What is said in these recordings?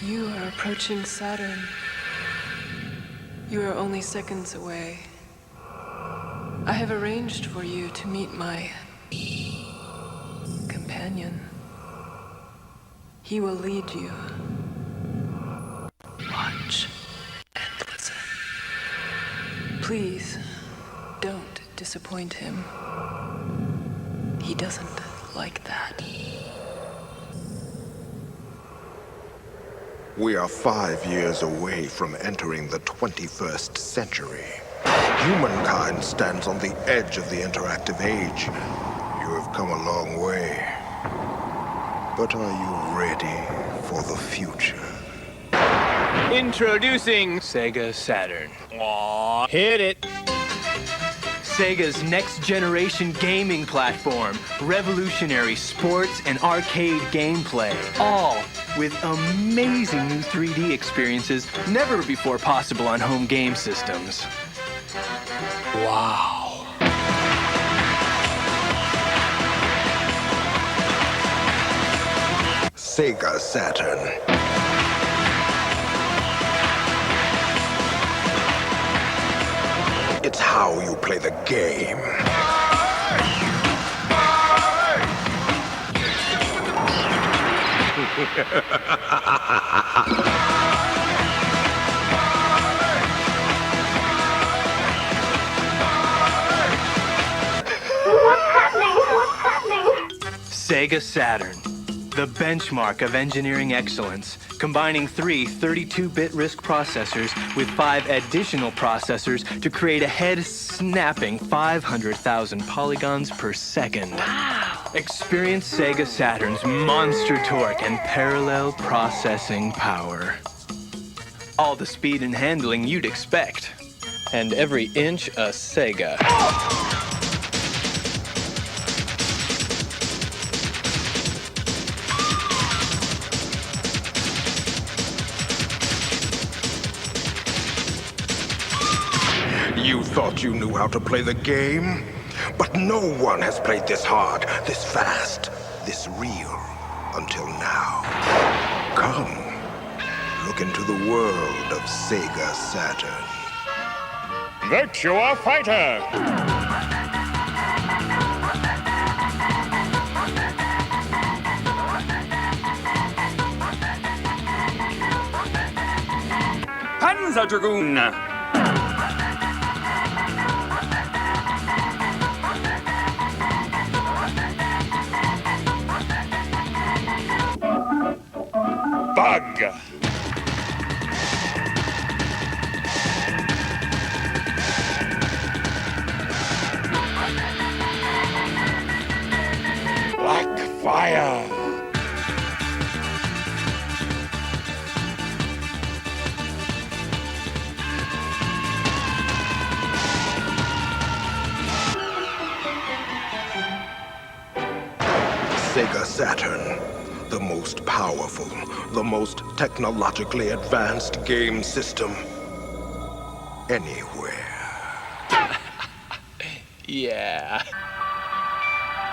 You are approaching Saturn. You are only seconds away. I have arranged for you to meet my companion. He will lead you. Watch and listen. Please, don't disappoint him. He doesn't like that. We are 5 years away from entering the 21st century. Humankind stands on the edge of the interactive age. You have come a long way. But are you ready for the future? Introducing Sega Saturn. Aww, hit it! Sega's next-generation gaming platform. Revolutionary sports and arcade gameplay. All with amazing new 3D experiences never before possible on home game systems. Wow. Sega Saturn. It's how you play the game. What's happening? What's happening? Sega Saturn, the benchmark of engineering excellence, combining 3 32-bit RISC processors with 5 additional processors to create a head-snapping 500,000 polygons per second. Wow! Experience Sega Saturn's monster torque and parallel processing power. All the speed and handling you'd expect. And every inch a Sega. You thought you knew how to play the game? But no one has played this hard, this fast, this real, until now. Come, look into the world of Sega Saturn. Virtua Fighter! Panzer Dragoon! Bug! Black Fire! Sega Saturn, the most powerful, the most technologically advanced game system anywhere. Yeah.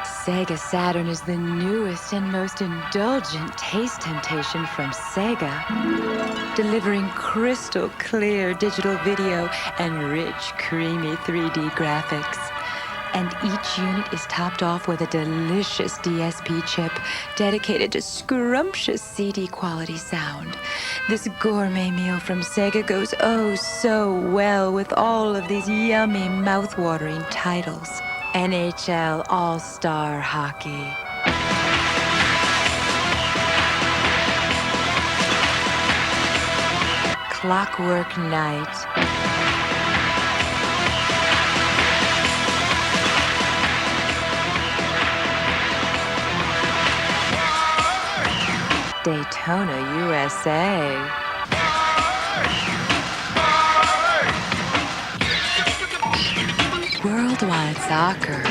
Sega Saturn is the newest and most indulgent taste temptation from Sega, delivering crystal clear digital video and rich, creamy 3D graphics. And each unit is topped off with a delicious DSP chip dedicated to scrumptious CD quality sound. This gourmet meal from Sega goes oh so well with all of these yummy, mouth-watering titles. NHL All-Star Hockey. Clockwork Night. Daytona, USA. Worldwide Soccer.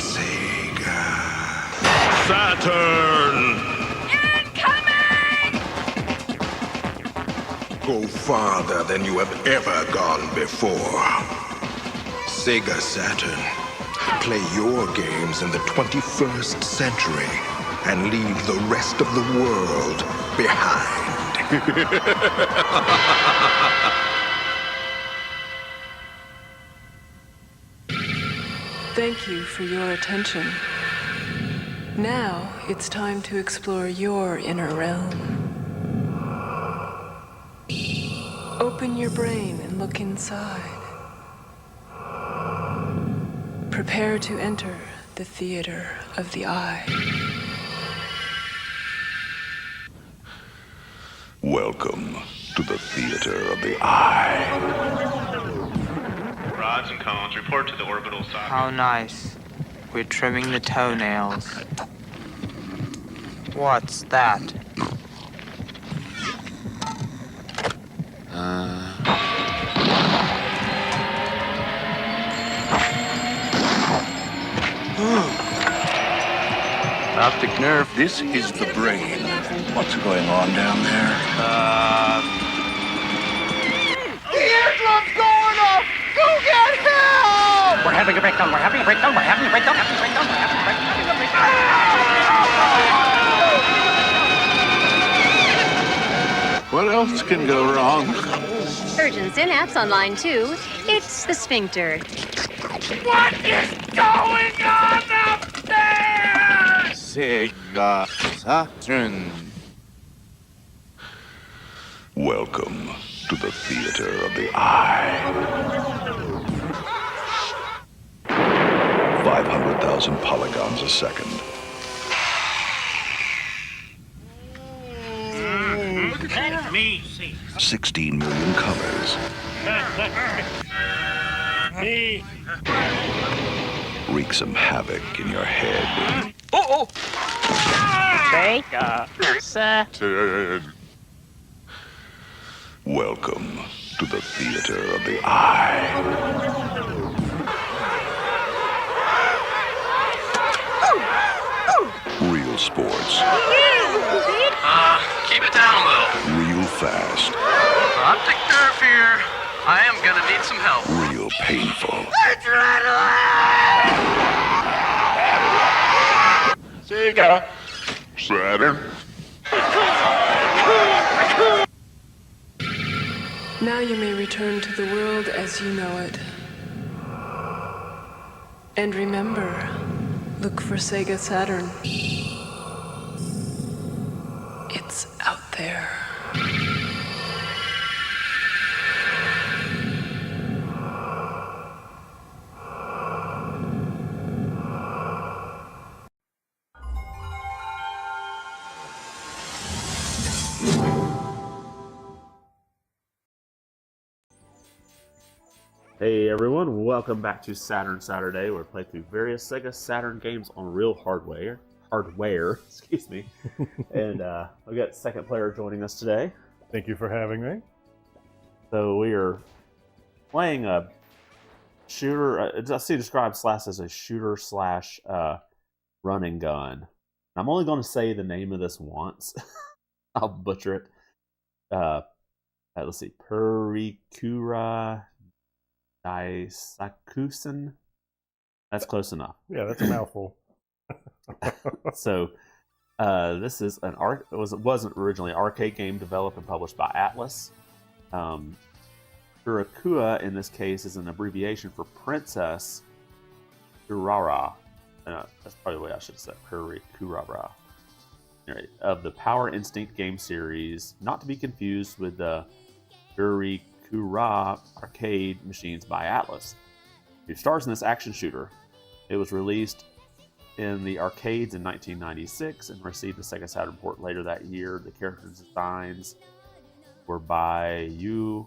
Sega Saturn! Incoming! Go farther than you have ever gone before. Sega Saturn. Play your games in the 21st century and leave the rest of the world behind. Thank you for your attention. Now it's time to explore your inner realm. Open your brain and look inside. Prepare to enter the theater of the eye. Welcome to the theater of the eye. Rods and cones report to the orbital socket. How nice. We're trimming the toenails. What's that? Optic nerve, this is the brain. What's going on down there? The eardrum's going off! Go get help! We're having a breakdown, we're having a breakdown, we're having a breakdown, we're having a breakdown, we're having a breakdown, we're having a breakdown. What else can go wrong? Urgent Synapse on line 2. It's the sphincter. What is going on up there? Sega Saturn. Welcome to the theater of the eye. 500,000 polygons a second. Me, see. 16 million colors. Me. Wreak some havoc in your head. Sega Saturn. Welcome to the theater of the eye. Real sports. Keep it down a little. Real fast. Optic nerve here. I am gonna need some help. Real painful. Sega Saturn. Now you may return to the world as you know it. And remember, look for Sega Saturn. It's out there. Hey everyone, welcome back to Saturn Saturday, where we play through various Sega Saturn games on real hardware, excuse me. And we got second player joining us today. Thank you for having me. So we are playing a shooter, I see described slash as a shooter slash run and gun. I'm only going to say the name of this once. I'll butcher it. Let's see, Purikura Daisakusen. That's close enough. Yeah, that's a mouthful. So, this is an wasn't originally an arcade game developed and published by Atlus. Purikura in this case is an abbreviation for Princess Urara. That's probably the way I should have said Purikura. Anyway, of the Power Instinct game series, not to be confused with the Purikura arcade machines by Atlus. It stars in this action shooter. It was released in the arcades in 1996 and received a Sega Saturn port later that year. The character designs were by Yu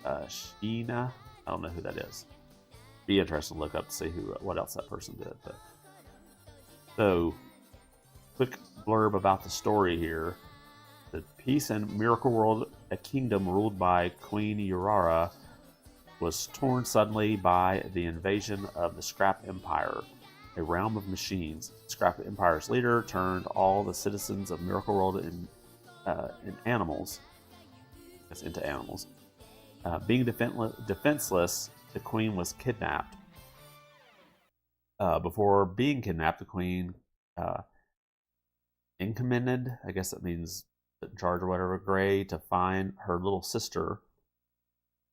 Shina. I don't know who that is. Be interesting to look up to see what else that person did. But so, quick blurb about the story here. The peace and miracle world, a kingdom ruled by Queen Urara, was torn suddenly by the invasion of the Scrap Empire, a realm of machines. Scrap Empire's leader turned all the citizens of Miracle World into animals. Being defenseless, the queen was kidnapped. Before being kidnapped, the queen incommended, I guess that means in charge or whatever, Gray to find her little sister.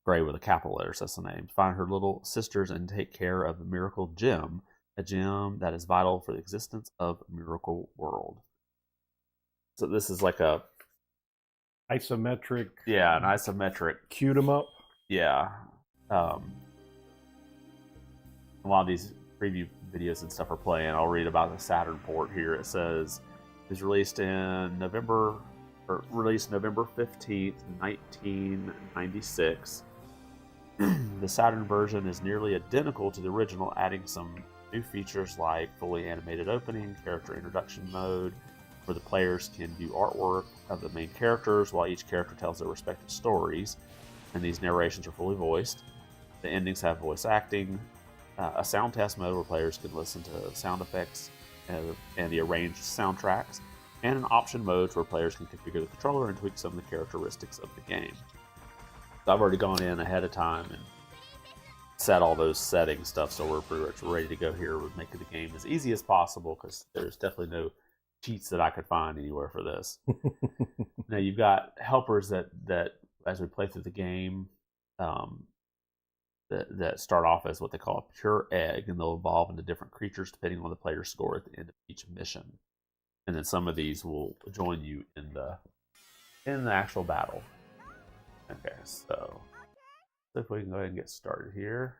Gray with a capital letters, that's the name. Find her little sisters and take care of the Miracle Gem, a gem that is vital for the existence of Miracle World. So this is like a isometric. Yeah, an isometric shoot 'em up. Yeah. While these preview videos and stuff are playing, I'll read about the Saturn port here. It says it was released November 15th, 1996. The Saturn version is nearly identical to the original, adding some new features like fully animated opening, character introduction mode, where the players can view artwork of the main characters while each character tells their respective stories, and these narrations are fully voiced. The endings have voice acting, a sound test mode where players can listen to sound effects and the arranged soundtracks, and an option mode where players can configure the controller and tweak some of the characteristics of the game. So I've already gone in ahead of time and set all those settings stuff, so we're pretty much ready to go here with making the game as easy as possible, because there's definitely no cheats that I could find anywhere for this. Now you've got helpers that as we play through the game, that start off as what they call a pure egg, and they'll evolve into different creatures depending on the player's score at the end of each mission. And then some of these will join you in the actual battle. Okay, so if we can go ahead and get started here.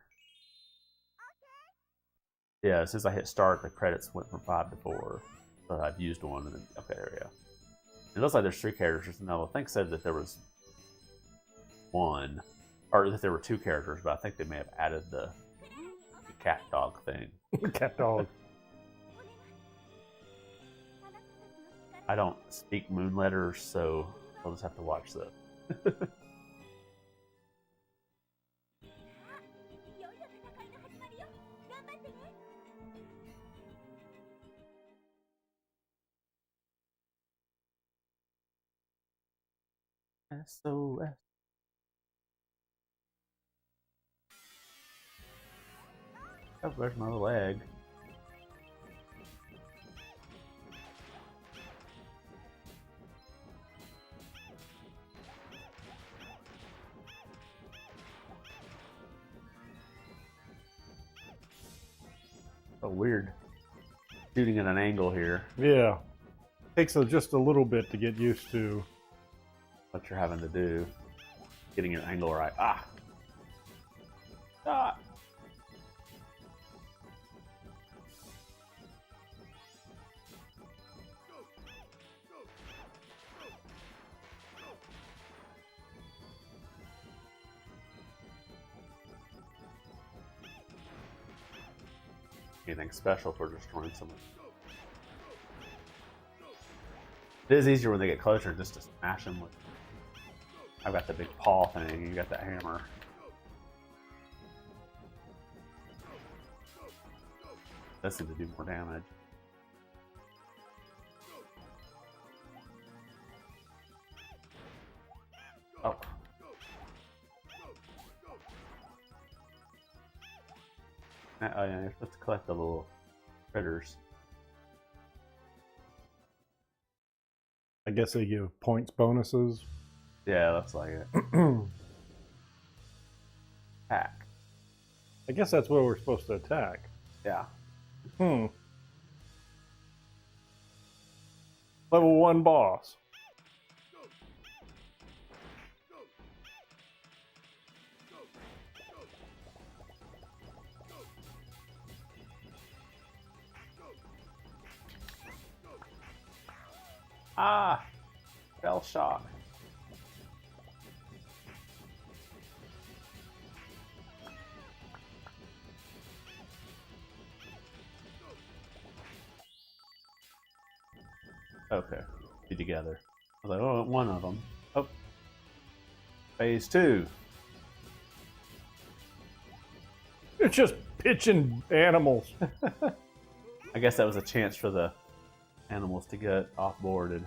Yeah, as soon as I hit start, the credits went from 5 to 4. So I've used one, and then, okay, there we go. It looks like there's 3 characters. No, I think said that there was 1, or that there were 2 characters, but I think they may have added the cat dog thing. Cat dog. I don't speak moon letters, so I'll just have to watch this. SOS. Oh, where's my little egg? So weird. Shooting at an angle here. Yeah. Takes just a little bit to get used to what you're having to do. Getting your angle right. Ah! Ah! Anything special for destroying someone. It is easier when they get closer just to smash them with. I've got the big paw thing, you got the hammer. That seems to do more damage. Oh. Oh yeah, you're supposed to collect the little critters. I guess they give points bonuses. Yeah, looks like it. Attack. I guess that's where we're supposed to attack. Yeah. Level 1 boss. Ah! Fell shock. Okay, be together. I was like, oh, one of them. Oh, phase 2. It's just pitching animals. I guess that was a chance for the animals to get off-boarded.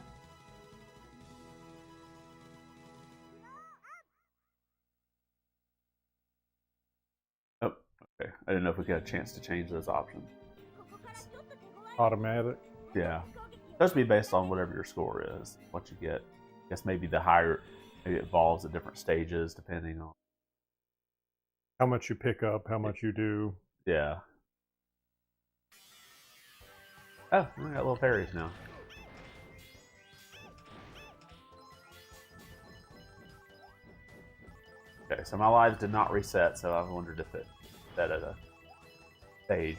Oh, okay. I didn't know if we got a chance to change those options. Automatic. Yeah. Supposed to be based on whatever your score is, what you get. I guess maybe the higher, maybe it evolves at different stages depending on how much you pick up, how much you do. Yeah. Oh, we got little fairies now. Okay, so my lives did not reset, so I wondered if it set at a stage.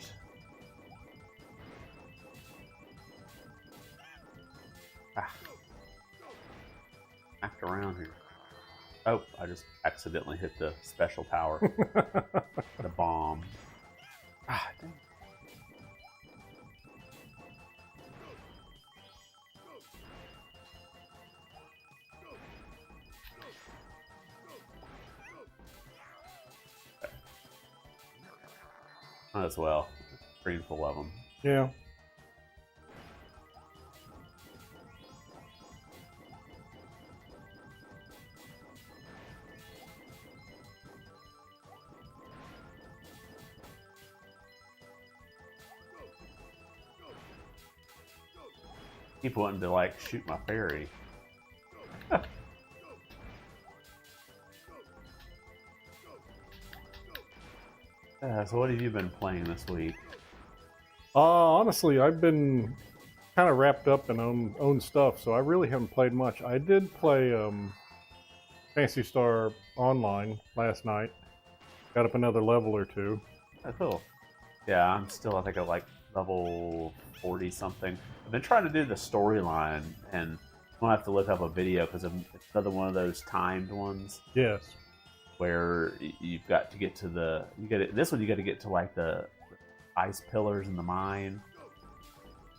Smacked around here. Oh, I just accidentally hit the special power. The bomb. Ah, dang. As well. Screen full of them. Yeah. Keep wanting to like shoot my fairy. So what have you been playing this week? Honestly, I've been kind of wrapped up in own stuff, so I really haven't played much. I did play Phantasy Star Online last night. Got up another level or two. Oh, cool. Yeah, I'm still, I think, at like level 40 something. I've been trying to do the storyline, and I'm gonna have to look up a video because it's another one of those timed ones. Yes. Where you've got to get to this one you got to get to like the ice pillars in the mine,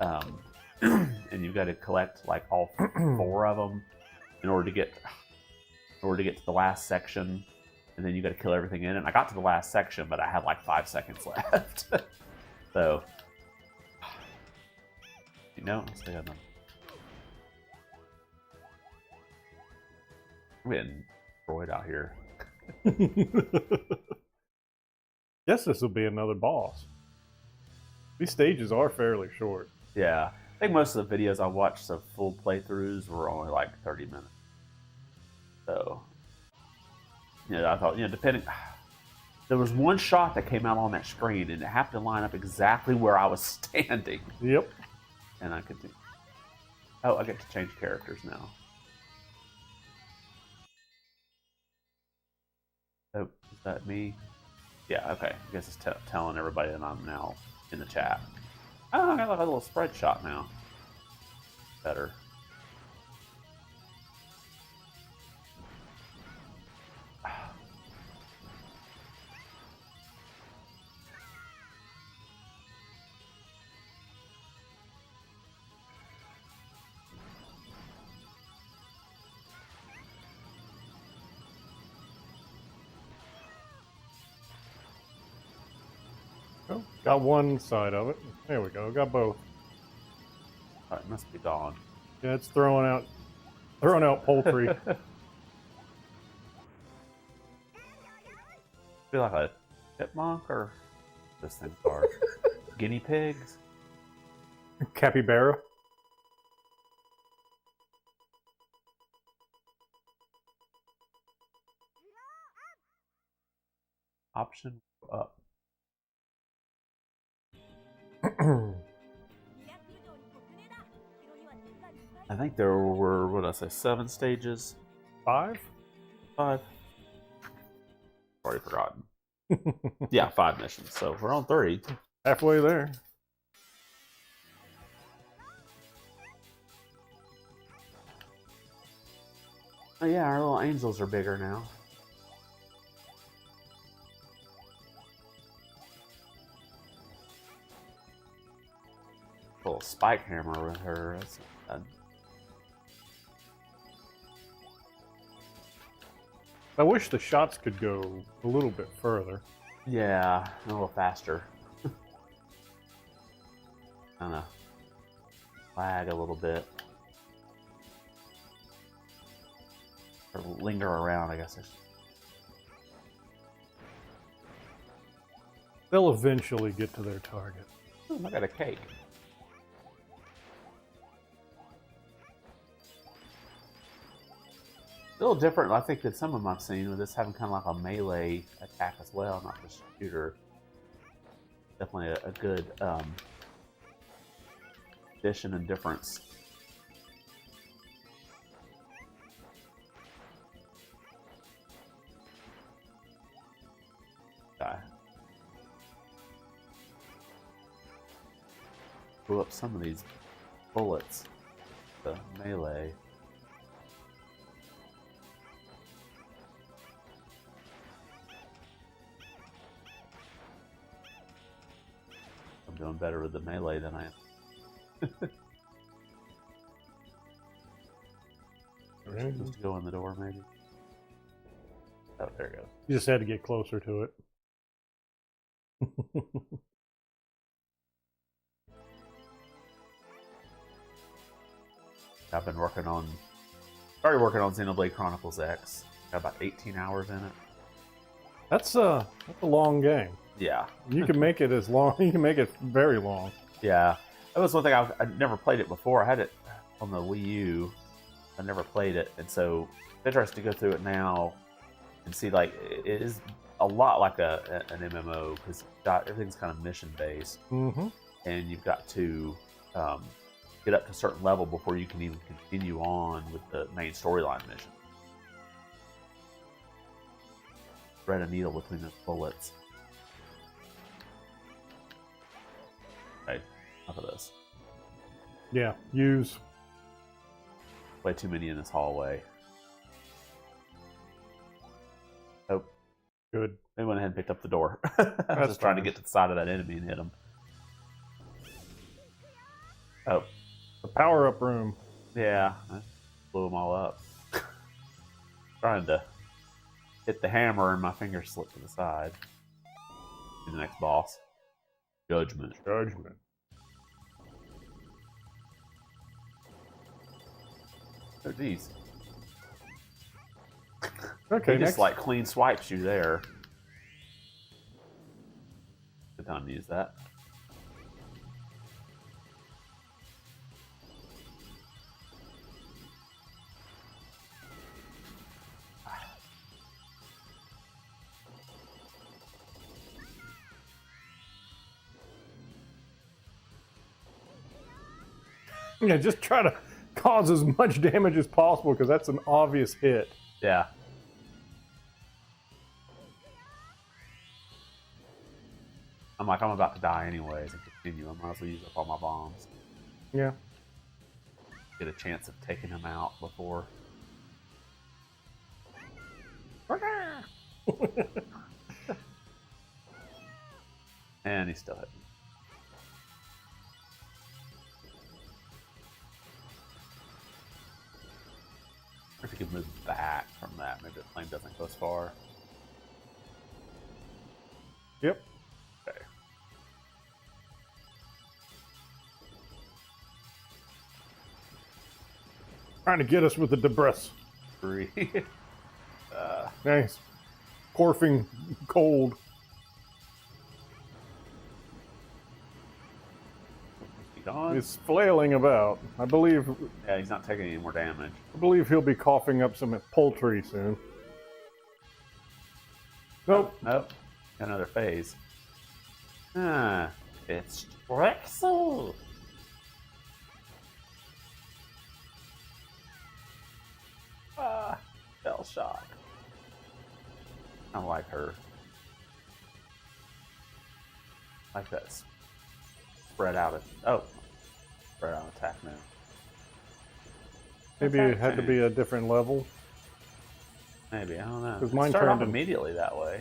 and you've got to collect like all 4 of them in order to get to the last section, and then you got to kill everything in it. And I got to the last section, but I had like 5 seconds left. So let's stay on them. I'm getting destroyed out here. Guess this will be another boss. These stages are fairly short. Yeah, I think most of the videos I watched of full playthroughs were only like 30 minutes. So, I thought, depending. There was one shot that came out on that screen, and it happened to line up exactly where I was standing. Yep. And I could do. Oh, I get to change characters now. Oh, is that me? Yeah, okay. I guess it's telling everybody that I'm now in the chat. Oh, I got like a little spread shot now. Better. Oh, got one side of it. There we go. Got both. It must be gone. Yeah, it's throwing out poultry. Feel like a chipmunk or this thing are guinea pigs. Capybara. Option up. I think there were, what did I say, 7 stages? 5? 5. Already forgotten. Yeah, 5 missions. So we're on 3. Halfway there. Oh yeah, our little angels are bigger now. Little spike hammer with her. That's not bad. I wish the shots could go a little bit further. Yeah, a little faster. Kind of lag a little bit. Or linger around, I guess. They'll eventually get to their target. Oh, I got a cake. A little different, I think, than some of them I've seen, with this having kind of like a melee attack as well, not just shooter. Definitely a good addition and difference. Okay. Blew up some of these bullets. The melee. I'm doing better with the melee than I am. Just to go in the door, maybe. Oh, there it goes. You just had to get closer to it. I've been started working on Xenoblade Chronicles X. Got about 18 hours in it. That's a long game. Yeah. You can make it as long. You can make it very long. Yeah. That was one thing I'd never played it before. I had it on the Wii U. I never played it, and so it's interesting to go through it now and see, like, it is a lot like an MMO, because everything's kind of mission based, and you've got to get up to a certain level before you can even continue on with the main storyline mission. Thread a needle between those bullets. Okay, enough of this. Yeah, use. Way too many in this hallway. Oh. Good. They went ahead and picked up the door. I was just trying to get to the side of that enemy and hit him. Oh. The power-up room. Yeah, I blew them all up. Trying to hit the hammer and my finger slipped to the side. To the next boss. Judgment. Judgment. Oh, geez. Okay, he next. just like clean swipes you there. Good time to use that. Yeah, just try to cause as much damage as possible, because that's an obvious hit. Yeah. I'm about to die anyways and continue. I might as well use up all my bombs. Yeah. Get a chance of taking him out before. And he's still hitting. If you could move back from that, maybe the flame doesn't go as far. Yep. Okay. Trying to get us with the debris. Three. Nice. Corfing cold. He's flailing about. I believe. Yeah, he's not taking any more damage. I believe he'll be coughing up some poultry soon. Nope. Nope. Got another phase. Ah, it's Drexel. Ah, fell shock. I like her. Like that spread out. Spread out attack now. Maybe it had to be a different level. Maybe, I don't know. Because mine started off turned immediately that way.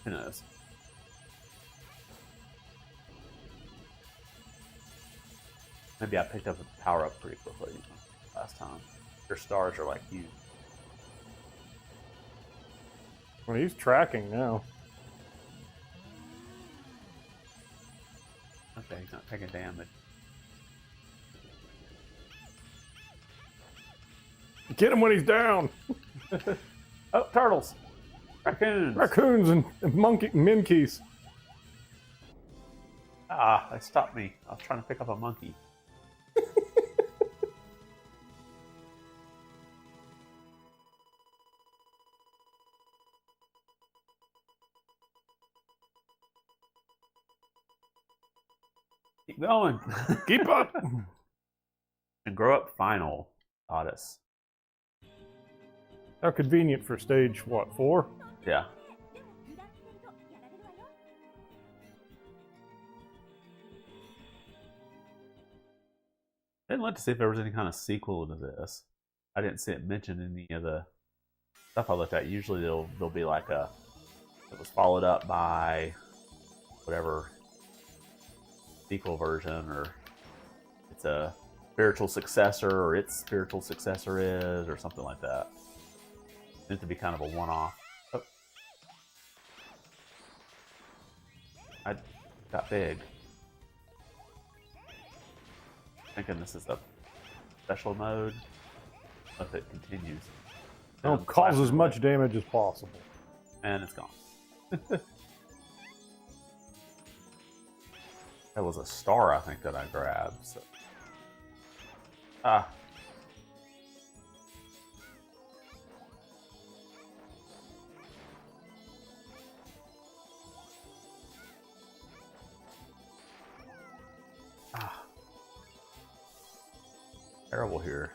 Who knows? Maybe I picked up a power up pretty quickly last time. Your stars are like huge. Well, he's tracking now. Okay, he's not taking damage. Get him when he's down. Oh, turtles. Raccoons. Raccoons and minkies. Ah, they stopped me. I was trying to pick up a monkey. Keep going. Keep up. And grow up final, Otis. How convenient for stage, what, 4? Yeah. I didn't look to see if there was any kind of sequel to this. I didn't see it mentioned in any of the stuff I looked at. Usually there'll be like it was followed up by whatever sequel version, or it's a spiritual successor, or its spiritual successor is, or something like that. It needs to be kind of a one-off. Oh. I got big. Thinking this is a special mode. If it continues. Don't cause as much damage as possible. And it's gone. That was a star, I think, that I grabbed. So. Ah. Terrible here.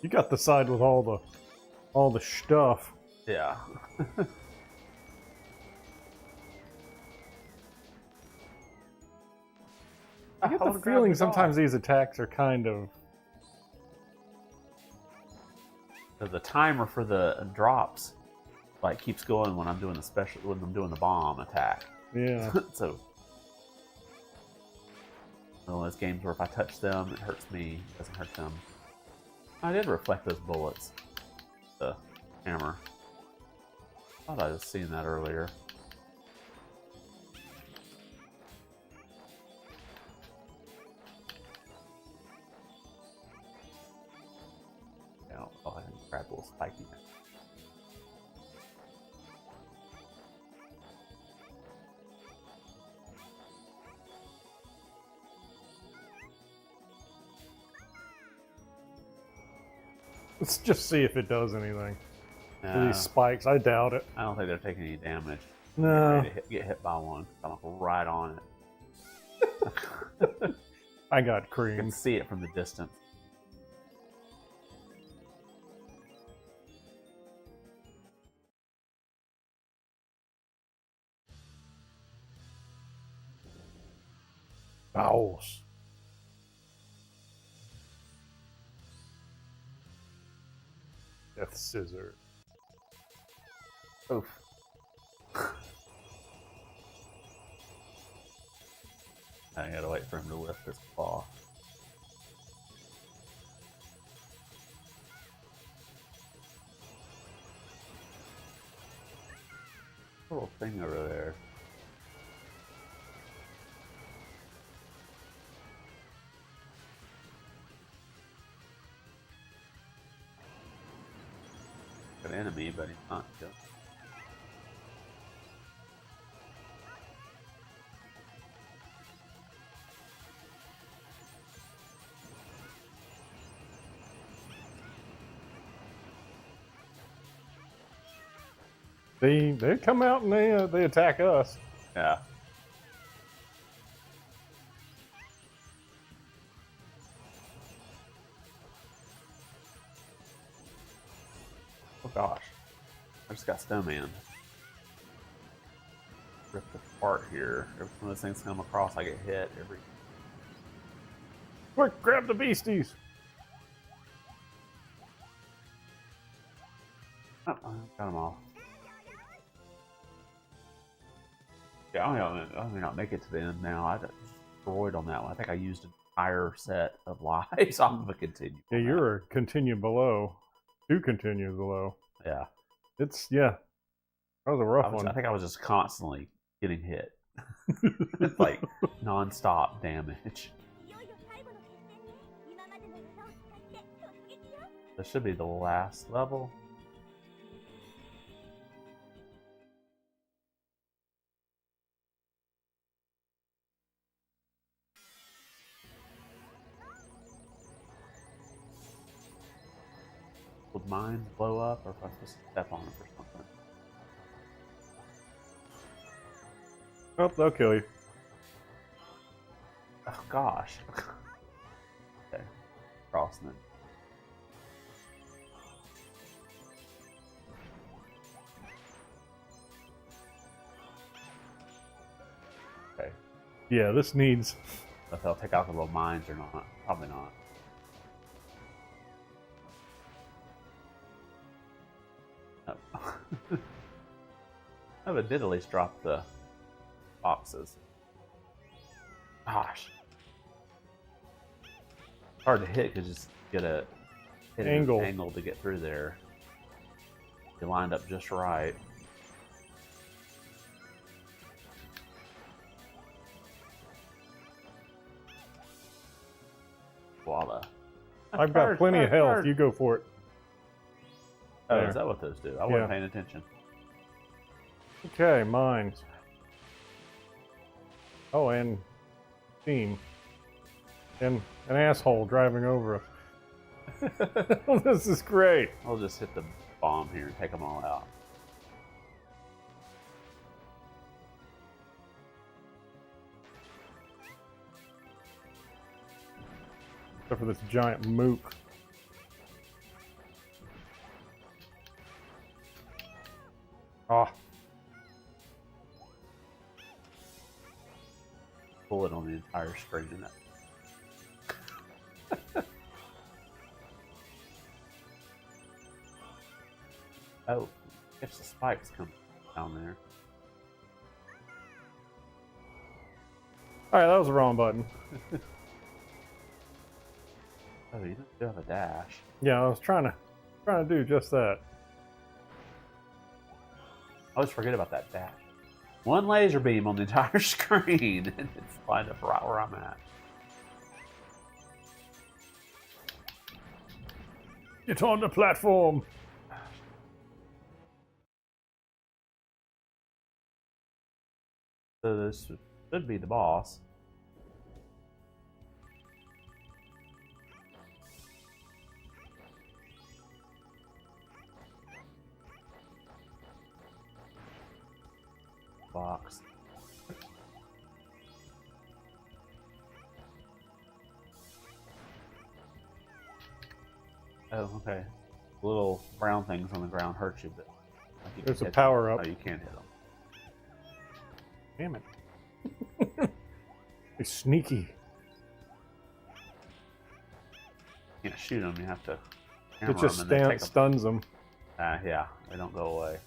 You got the side with all the stuff. Yeah. I get the feeling sometimes these attacks are kind of... The timer for the drops like keeps going when I'm doing the bomb attack. Yeah. So one of those games where if I touch them, it hurts me. It doesn't hurt them. I did reflect those bullets. The hammer. I thought I was seeing that earlier. Oh, I didn't grab a little spiky. Let's just see if it does anything. No. These spikes, I doubt it. I don't think they're taking any damage. No. Get hit by one. I'm right on it. I got You cream. can see it from the distance. Owls. Death scissor. Oof. I gotta wait for him to lift his claw. Little thing over there. An enemy, but he's not killed. They come out and they attack us. Yeah. Oh gosh. I just got snowman. Ripped apart here. Every one of those things come across, I get hit every. Quick, grab the beasties. Oh, got them all. Yeah, I may not make it to the end now. I got destroyed on that one. I think I used an entire set of lives. I'm gonna continue. Yeah, you're a continue below. 2 continue below. Yeah. Yeah. That was a rough one. I think I was just constantly getting hit. It's like non-stop damage. This should be the last level. Would mine blow up, or if I'm supposed to step on it or something? Oh, they'll kill you. Oh gosh. Okay, crossing it. Okay. Yeah, this needs. If they'll take out the little mines or not. Probably not. Oh. Oh, it did at least drop the boxes. Gosh. Hard to hit because just get a angle to get through there. You lined up just right. Voila. I've got plenty of health. You go for it. Oh, There. is that what those do? I wasn't paying attention. Okay, mines. Oh, and steam. And an asshole driving over us. This is great. I'll just hit the bomb here and take them all out. Except for this giant mook. Ah. Bullet on the entire screen in that. Oh, catch the spikes coming down there. Alright, that was the wrong button. Oh, you do have a dash. Yeah, I was trying to do just that. I always forget about that dash. One laser beam on the entire screen, and it's lined up right where I'm at. Get on the platform. So this should be the boss. Box. Oh, okay. The little brown things on the ground hurt you, but like There's a power up. Oh, you can't hit them. Damn it. They're sneaky. You can't shoot them. You have to. It just stuns them. Yeah, they don't go away.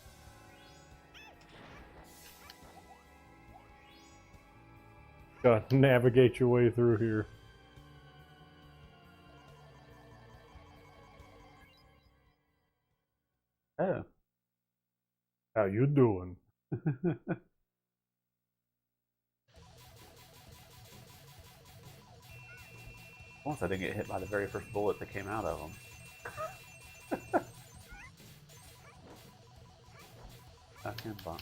Gotta navigate your way through here. Oh. How you doing? Once I didn't get hit by the very first bullet that came out of them. I can't bomb.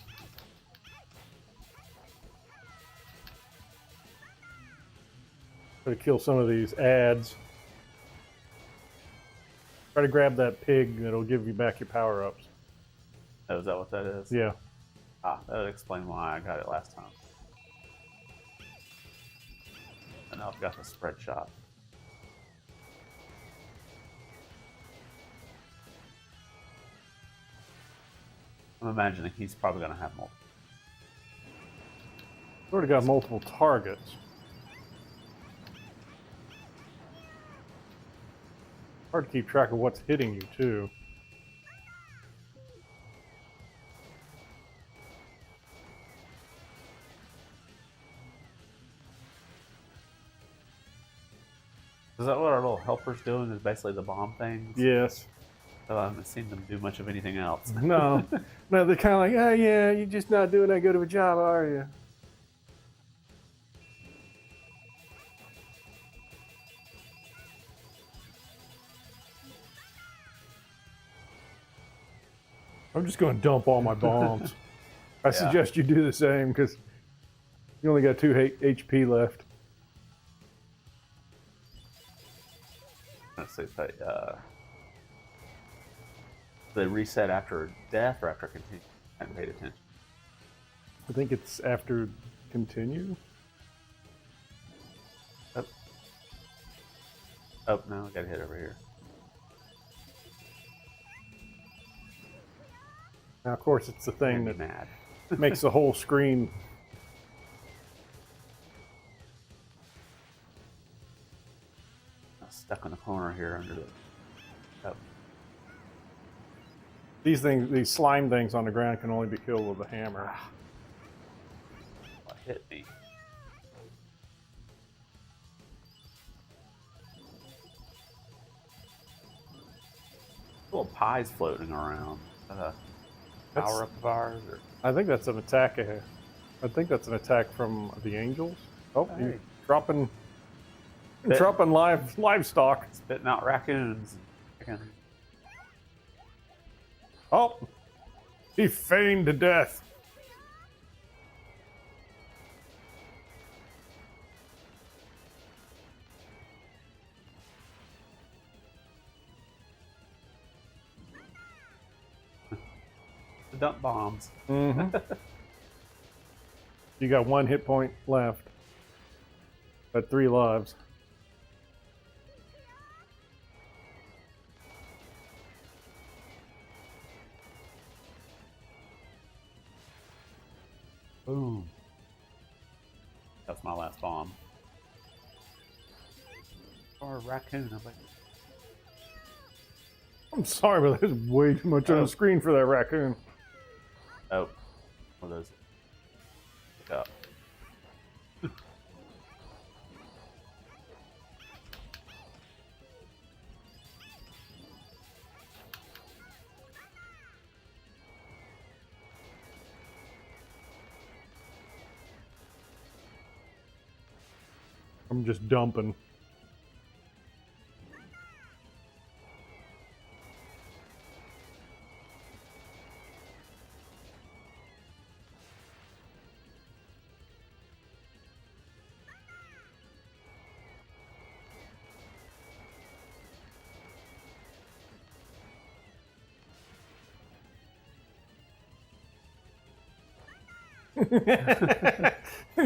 Try to kill some of these ads. Try to grab that pig that'll give you back your power-ups. Oh, is that what that is? Yeah. Ah, that would explain why I got it last time. And now I've got the spread shot. I'm imagining he's probably going to have multiple. Already got multiple targets. Hard to keep track of what's hitting you, too. Is that what our little helper's doing? Is basically the bomb things? Yes. So I haven't seen them do much of anything else. No. No, they're kind of like, oh yeah, you're just not doing that good of a job, are you? I'm just going to dump all my bombs. I suggest you do the same because you only got 2 HP left. Let's see if they reset after death or after continue. I haven't paid attention. I think it's after continue. Oh, no, I got hit over here. Now, of course, it's the thing that mad. makes the whole screen. I'm stuck in the corner here under the. Oh. These things, these slime things on the ground, can only be killed with a hammer. What hit me? Little pies floating around. Power up of ours, or I think that's an attack. I think that's an attack from the angels. Oh, Hey. you're dropping livestock. Spitting out raccoons. Oh, he feigned death. The dump bombs. Mm-hmm. You got 1 hit point left, but 3 lives. Boom. That's my last bomb. Or a raccoon. I'm sorry, but there's way too much on the screen for that raccoon. Oh, one of those. Pick up. I'm just dumping.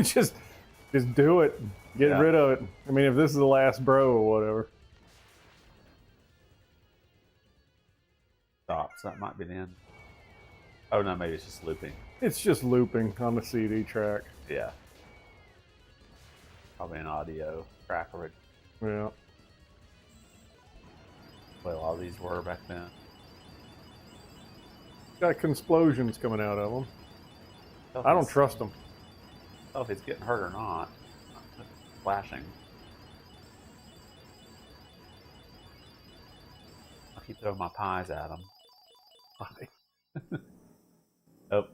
just do it. Get rid of it. I mean, if this is the last bro or whatever. Stops. That might be the end. Oh no, maybe it's just looping. It's just looping on the CD track. Yeah. Probably an audio track or Yeah. well, all these were back then. Got explosions coming out of them. I don't trust them. Oh, if it's getting hurt or not. Flashing. I'll keep throwing my pies at them. Oh.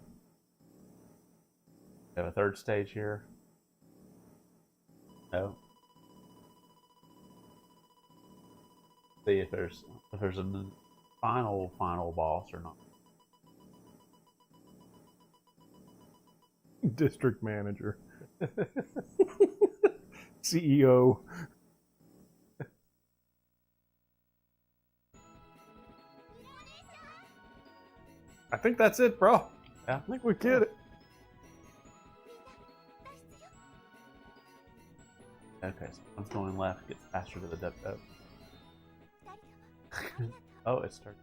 We have a third stage here. No. See if there's a final boss or not. District manager. CEO. I think that's it, bro. Yeah. I think we get it. Okay, so one's going left, gets faster to the depth. Oh, it started.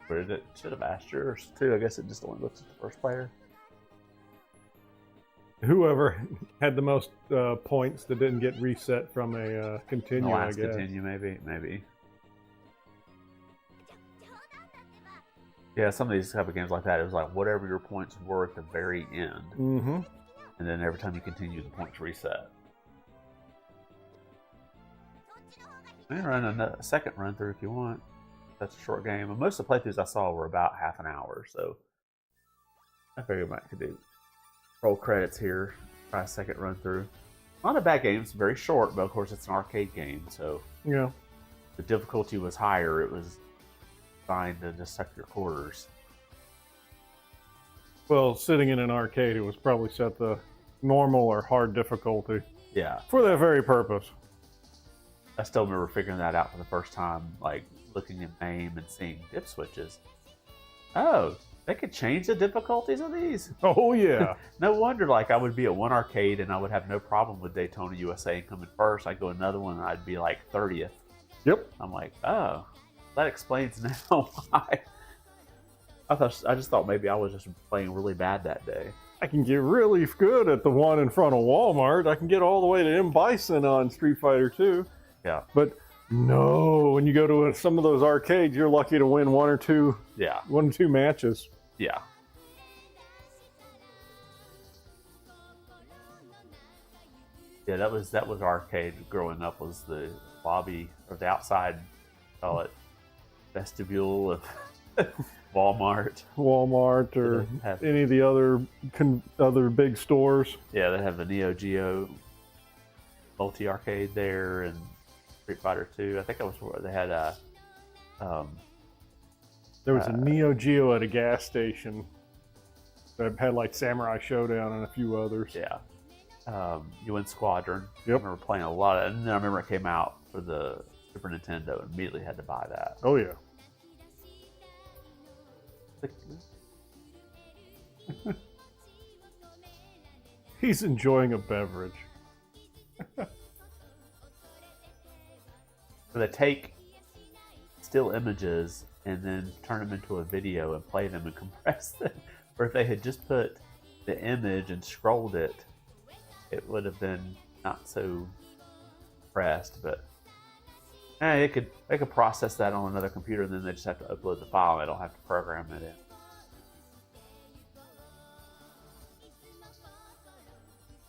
Where did it? Should have asked yours too. I guess it just only looks at the first player. Whoever had the most points that didn't get reset from a continue, I guess. Continue, maybe. Yeah, some of these type of games like that, it was like whatever your points were at the very end. Mm-hmm. And then every time you continue, the points reset. You can run a second run through if you want. That's a short game. And most of the playthroughs I saw were about half an hour, so I figured I could do roll credits here, try a second run through. Not a bad game. It's very short, but of course it's an arcade game, so yeah, the difficulty was higher. It was designed to just suck your quarters. Well, sitting in an arcade, it was probably set to normal or hard difficulty. Yeah. For that very purpose. I still remember figuring that out for the first time, like looking at MAME and seeing dip switches. Oh, They could change the difficulties of these. Oh yeah. No wonder, like, I would be at one arcade and I would have no problem with Daytona USA coming first. I'd go another one and I'd be like 30th. Yep. I'm like, oh, that explains now why. I just thought maybe I was just playing really bad that day. I can get really good at the one in front of Walmart. I can get all the way to M. Bison on Street Fighter 2. Yeah. But no, when you go to some of those arcades, you're lucky to win one or two matches. Yeah. Yeah, that was arcade growing up, was the lobby or the outside, call it vestibule of Walmart or any of the other big stores. Yeah, they have the Neo Geo multi-arcade there and Street Fighter 2. I think that was where they had a... there was a Neo Geo at a gas station that had like Samurai Showdown and a few others. Yeah. UN Squadron. Yep. I remember playing a lot of it. And then I remember it came out for the Super Nintendo and immediately had to buy that. Oh, yeah. He's enjoying a beverage. So they take still images and then turn them into a video and play them and compress them. Or if they had just put the image and scrolled it, it would have been not so compressed. But they could process that on another computer, and then they just have to upload the file. They don't have to program it in.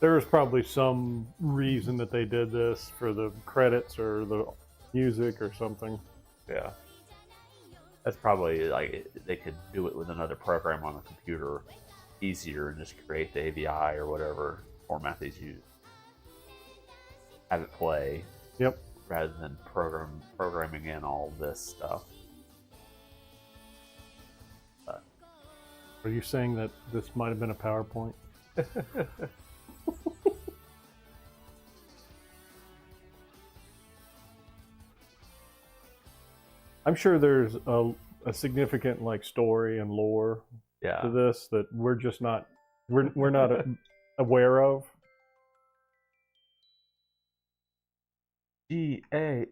There was probably some reason that they did this for the credits or the music or something. Yeah. That's probably like they could do it with another program on the computer easier and just create the AVI or whatever format they use. Have it play. Yep. Rather than programming in all this stuff. But. Are you saying that this might have been a PowerPoint? I'm sure there's a significant like story and lore to this that we're just not we're not aware of. Gameoeer.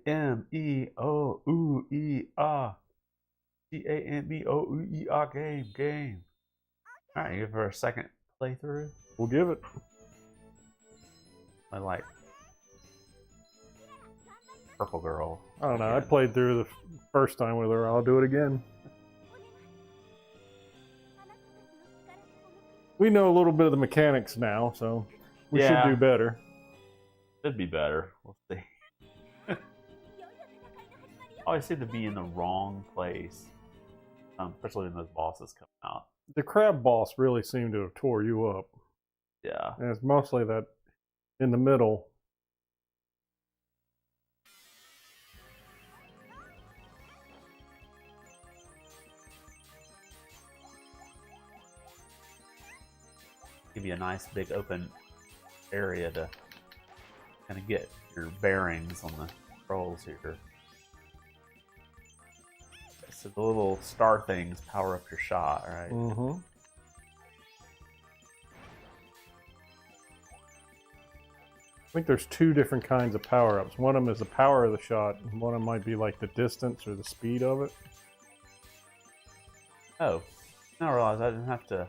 Gameoeer game. Alright, you give her a second playthrough? We'll give it. I like Purple Girl. I don't know. I played through the first time with her. I'll do it again. We know a little bit of the mechanics now, so we should do better. Should be better. We'll see. Always seem to be in the wrong place, especially when those bosses come out. The crab boss really seemed to have tore you up. Yeah. And it's mostly that in the middle. Give you a nice big open area to kind of get your bearings on the controls here. So the little star things power up your shot, right? Mm-hmm. I think there's two different kinds of power-ups. One of them is the power of the shot, and one of them might be like the distance or the speed of it. Oh, I realized I didn't have to.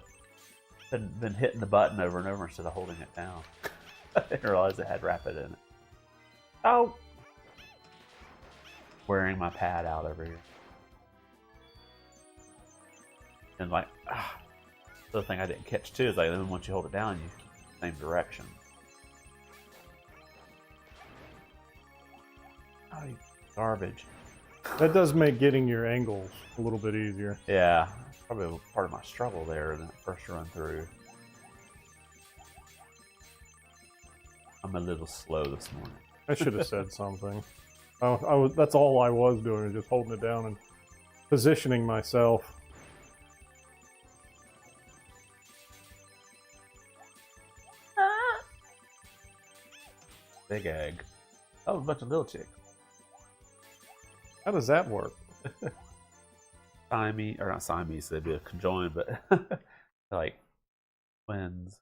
I'd been hitting the button over and over instead of holding it down. I didn't realize it had rapid in it. Oh! Wearing my pad out over here. And like, the other thing I didn't catch too is like, then once you hold it down, you keep the same direction. Oh, you garbage. That does make getting your angles a little bit easier. Yeah, probably part of my struggle there in that first run through. I'm a little slow this morning. I should have said something. That's all I was doing, just holding it down and positioning myself. Big egg. Oh, a bunch of little chicks. How does that work? Siamese, or not Siamese, they'd be a conjoined, but like twins.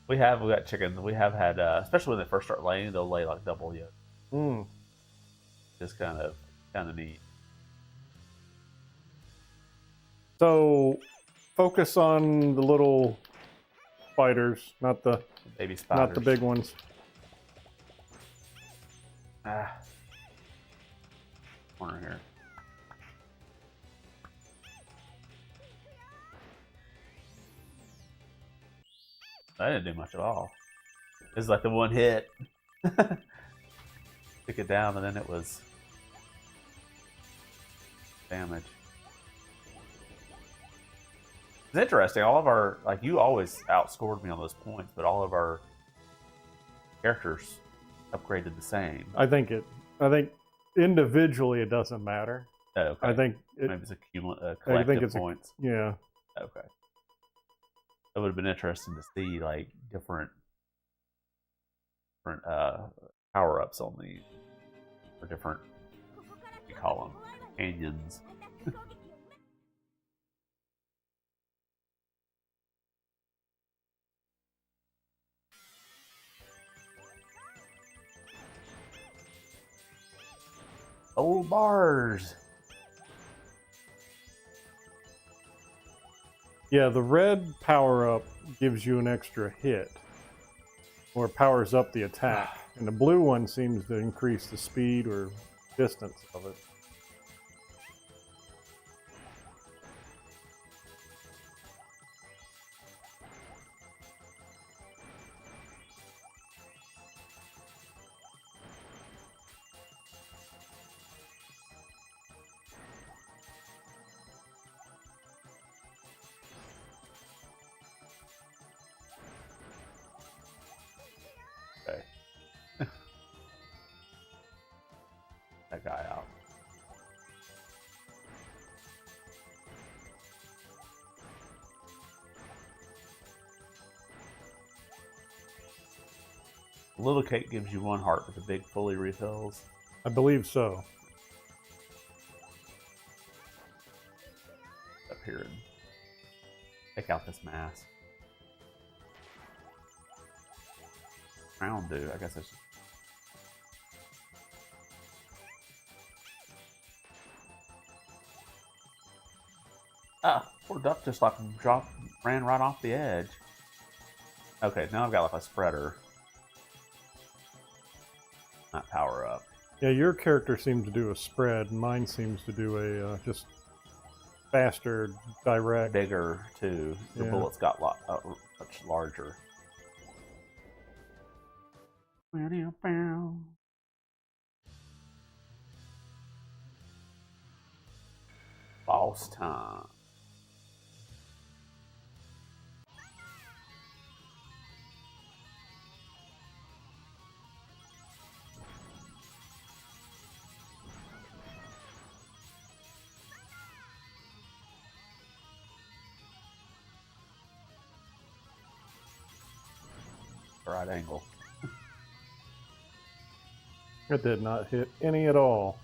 We got chickens. We have had, especially when they first start laying, they'll lay like double yolk. Just kind of neat. So, focus on the little spiders, not the baby spiders, not the big ones. Corner here. I didn't do much at all. This is like the one hit. Took it down, and then it was damage. It's interesting. All of our, like, you always outscored me on those points, but all of our characters upgraded the same. I think Individually it doesn't matter. Oh, okay. I think maybe it's a collective points. Yeah. Okay. It would have been interesting to see like different power ups on the or different, what do you call them, canyons. Old bars. Yeah, the red power-up gives you an extra hit, or powers up the attack, and the blue one seems to increase the speed or distance of it. That guy out. The little cake gives you 1 heart, but the big fully refills. I believe so. Up here and take out this mask. Crown do, I guess it's. Ah, poor duck just like ran right off the edge. Okay, now I've got like a spreader. Not power up. Yeah, your character seems to do a spread. Mine seems to do a just faster, direct. Bigger too. The bullets got much larger. Boss time. Right angle. It did not hit any at all.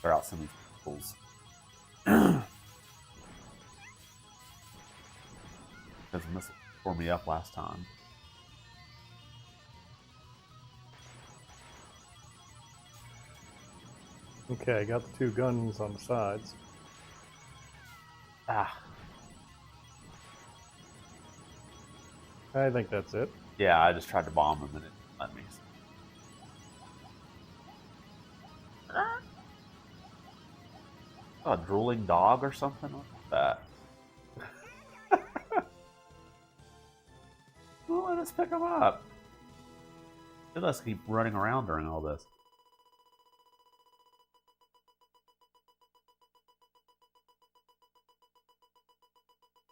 They're out some pools. Because the missile tore me up last time. Okay, got the 2 guns on the sides. Ah. I think that's it. Yeah, I just tried to bomb him and it let me. A drooling dog or something like that. Well, let us pick him up. Let us keep running around during all this.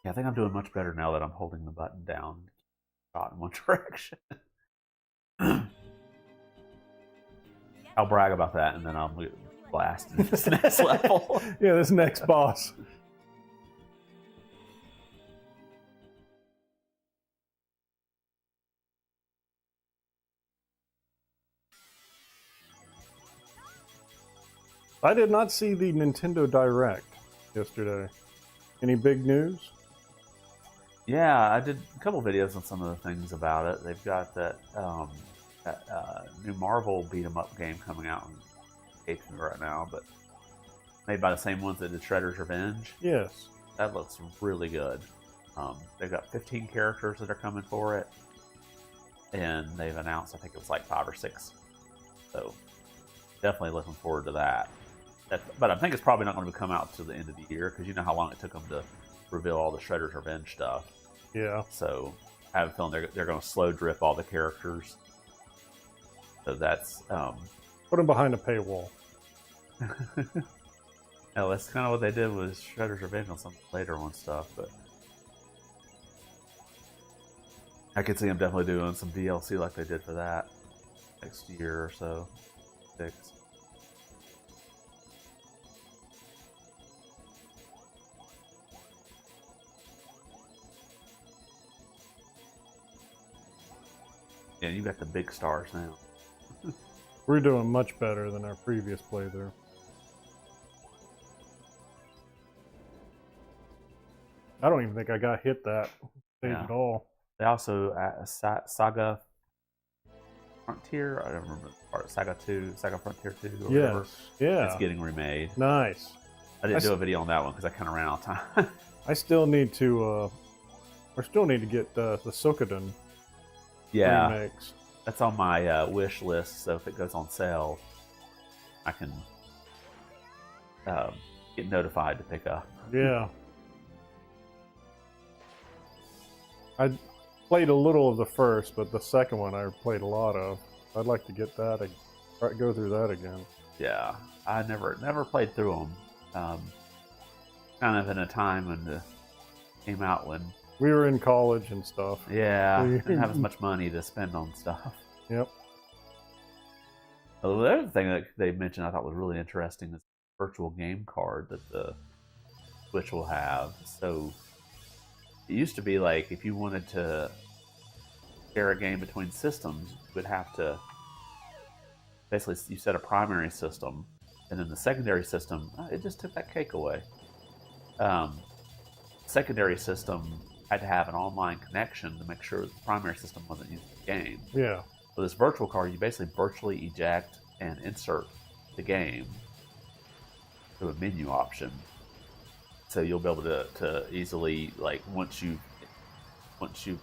Yeah, I think I'm doing much better now that I'm holding the button down, shot in one direction. I'll brag about that, and then I'll blast into this next level. Yeah, this next boss. I did not see the Nintendo Direct yesterday. Any big news? Yeah, I did a couple videos on some of the things about it. They've got that new Marvel beat 'em up game coming out on HBO right now, but made by the same ones that did Shredder's Revenge. Yes. That looks really good. They've got 15 characters that are coming for it, and they've announced, I think it was like 5 or 6. So definitely looking forward to that. But I think it's probably not going to come out to the end of the year, because you know how long it took them to reveal all the Shredder's Revenge stuff. Yeah. So I have a feeling they're going to slow drip all the characters. So that's put them behind a paywall. No, that's kind of what they did with Shredder's Revenge on some later one stuff. But I could see them definitely doing some DLC like they did for that next year or so. 6. Yeah, you got the big stars now. We're doing much better than our previous playthrough. I don't even think I got hit that stage at all. They also Saga Frontier. I don't remember the part. Saga Frontier 2. Or whatever. Yeah. It's getting remade. Nice. I didn't do a video on that one because I kind of ran out of time. I still need to. I still need to get the Suikoden remakes. That's on my wish list. So if it goes on sale, I can get notified to pick up. Yeah. I played a little of the first, but the second one I played a lot of. I'd like to get that, go through that again. Yeah, I never played through them. Kind of in a time when it came out when we were in college and stuff. Yeah, didn't have as much money to spend on stuff. Yep. The other thing that they mentioned I thought was really interesting is the virtual game card that the Switch will have. So it used to be like if you wanted to share a game between systems, you would have to basically you set a primary system, and then the secondary system it just took that cake away. Secondary system had to have an online connection to make sure the primary system wasn't using the game. Yeah. With this virtual card, you basically virtually eject and insert the game through a menu option. So you'll be able to easily, like, once you've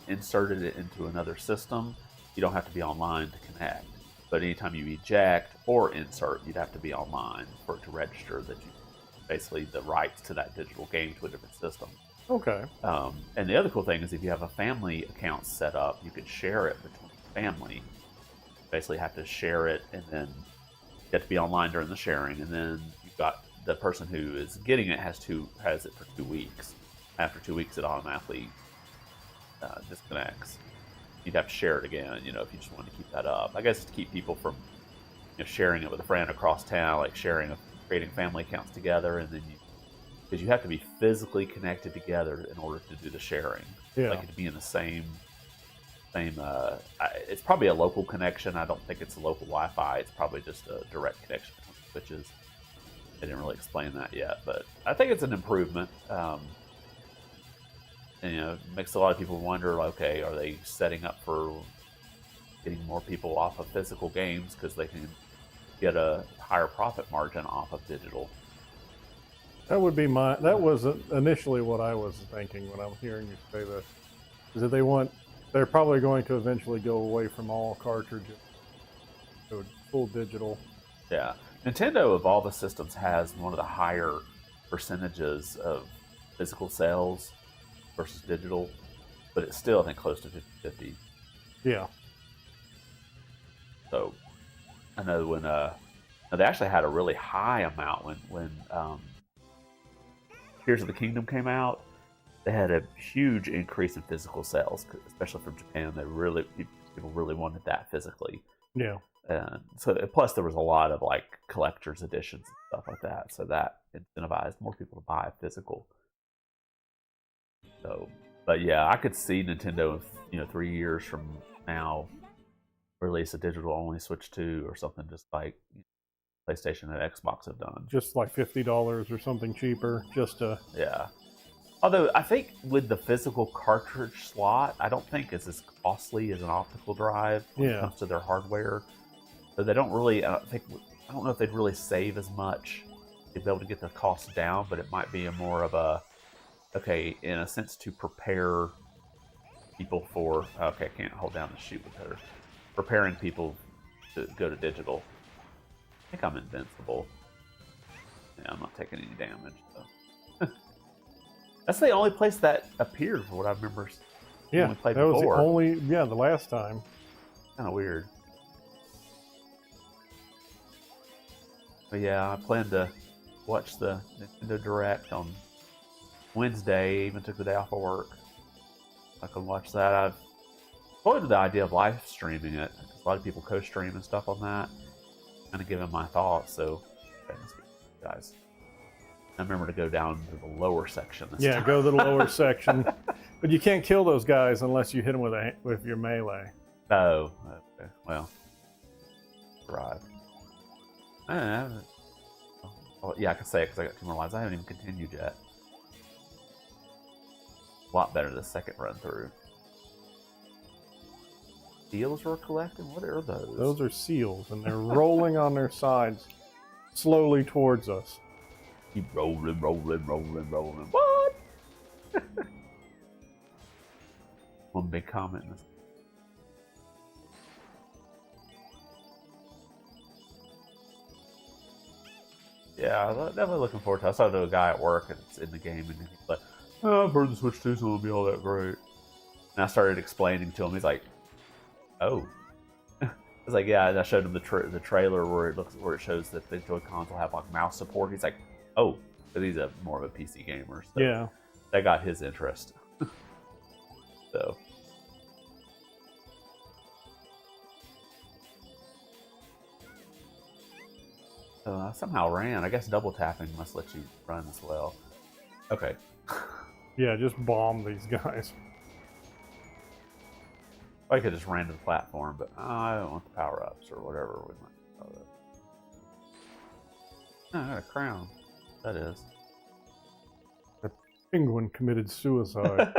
inserted it into another system, you don't have to be online to connect. But anytime you eject or insert, you'd have to be online for it to register that you basically the rights to that digital game to a different system. Okay. And the other cool thing is if you have a family account set up, you could share it between family. Basically have to share it, and then you have to be online during the sharing, and then you've got the person who is getting it has it for 2 weeks. After 2 weeks, it automatically disconnects. You'd have to share it again, if you just wanted to keep that up. I guess to keep people from sharing it with a friend across town, like creating family accounts together, and then because you have to be physically connected together in order to do the sharing. Yeah. Like to be in the same. It's probably a local connection. I don't think it's a local Wi-Fi. It's probably just a direct connection between switches. They didn't really explain that yet, but I think it's an improvement. And it makes a lot of people wonder, okay, are they setting up for getting more people off of physical games because they can get a higher profit margin off of digital? That would be that was initially what I was thinking when I'm hearing you say that. Is that they're probably going to eventually go away from all cartridges to full digital. Yeah. Nintendo, of all the systems, has one of the higher percentages of physical sales versus digital, but it's still, I think, close to 50-50. Yeah. So, I know when they actually had a really high amount when Tears of the Kingdom came out. They had a huge increase in physical sales, especially from Japan. People really wanted that physically. Yeah. And so, plus there was a lot of like collector's editions and stuff like that. So that incentivized more people to buy physical. So, but yeah, I could see Nintendo, 3 years from now, release a digital only Switch 2 or something, just like PlayStation and Xbox have done. Just like $50 or something cheaper, just to... Yeah. Although I think with the physical cartridge slot, I don't think it's as costly as an optical drive when it comes to their hardware. So they don't really, I don't know if they'd really save as much. They'd be able to get the cost down, but it might be a more of a, okay, in a sense to prepare people for, okay, I can't hold down the shoot with her. Preparing people to go to digital. I think I'm invincible. Yeah, I'm not taking any damage, so. That's the only place that appeared for what I remember. Yeah, when we played that was before. the only, the last time. Kind of weird. But yeah, I plan to watch the Nintendo Direct on Wednesday. Even took the day off of work. I can watch that. I've floated the idea of live streaming it. A lot of people co-stream and stuff on that. Kind of giving my thoughts. So, guys, I remember to go down to the lower section. This time. Go to the lower section. But you can't kill those guys unless you hit them with your melee. Oh, okay. Well, right. Yeah, I can say it because I got 2 more lives. I haven't even continued yet. A lot better the second run through. Seals we're collecting? What are those? Those are seals, and they're rolling on their sides slowly towards us. Keep rolling, rolling, rolling, rolling. What? One big comment. Yeah, I'm definitely looking forward to it. I saw a guy at work and it's in the game, and he's like, "Oh, I've heard the Switch 2 is going to be all that great." And I started explaining to him. He's like, "Oh." I was like, "Yeah." And I showed him the trailer where it shows that the Joy-Cons will have like mouse support. He's like, "Oh," because he's more of a PC gamer. So yeah, that got his interest. So. I somehow ran. I guess double tapping must let you run as well. Okay. Yeah, just bomb these guys. I could just ran to the platform, but I don't want the power-ups or whatever we might call it. Oh, I got a crown. That is. The penguin committed suicide.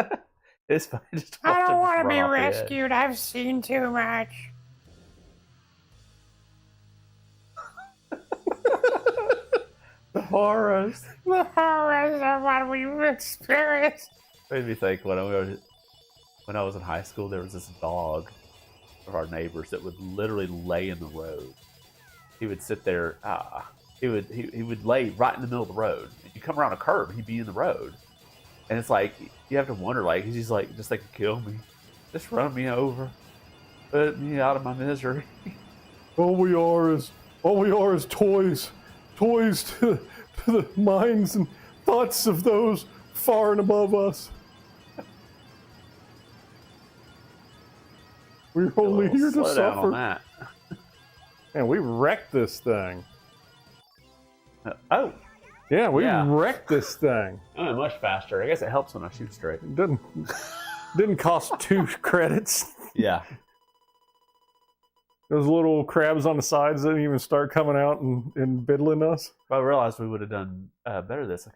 It's fine. Just I don't want to run be off the edge. rescued. I've seen too much. The horrors. The horrors of what we've experienced. Made me think when I was in high school, there was this dog of our neighbors that would literally lay in the road. He would sit there. He would lay right in the middle of the road. You come around a curve, he'd be in the road, and it's like you have to wonder, like he's like just like kill me, just run me over, put me out of my misery. All we are is toys to the minds and thoughts of those far and above us. We're only here to Slow down on suffer. that. Man, we wrecked this thing. Oh. Yeah, we wrecked this thing. Oh, much faster. I guess it helps when I shoot straight. It didn't cost 2 credits. Yeah. Those little crabs on the sides didn't even start coming out and biddling us. If I realized we would have done better this, I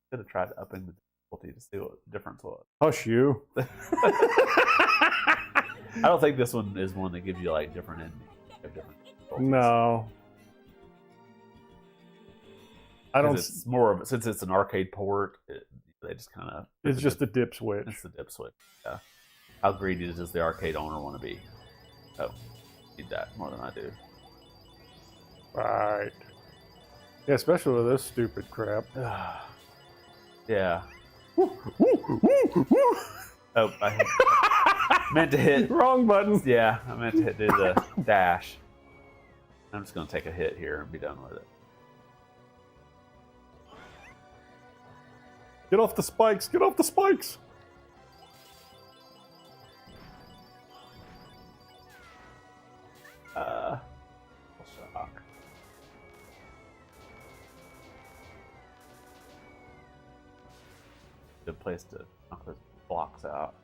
should have tried upping the difficulty to see what the difference was. Hush you. I don't think this one is one that gives you like different endings. No. I don't. It's more of since it's an arcade port. They just kind of. It's just the dip switch. It's the dip switch. Yeah. How greedy does the arcade owner want to be? Oh, need that more than I do. Right. Yeah, especially with this stupid crap. Yeah. Oh, I meant to hit wrong button. Yeah, I meant to do the dash. I'm just gonna take a hit here and be done with it. Get off the spikes! Get off the spikes! Shock. Good place to knock those blocks out.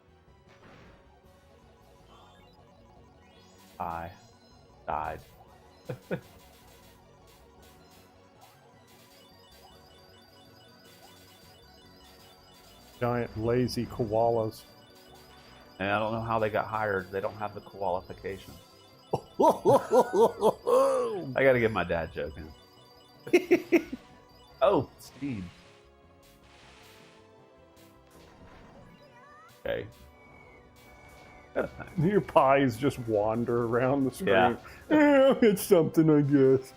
I died. Giant lazy koalas. And I don't know how they got hired. They don't have the qualification. I gotta get my dad joking. Oh, Steve. Okay. Your pies just wander around the screen. Yeah. It's something, I guess.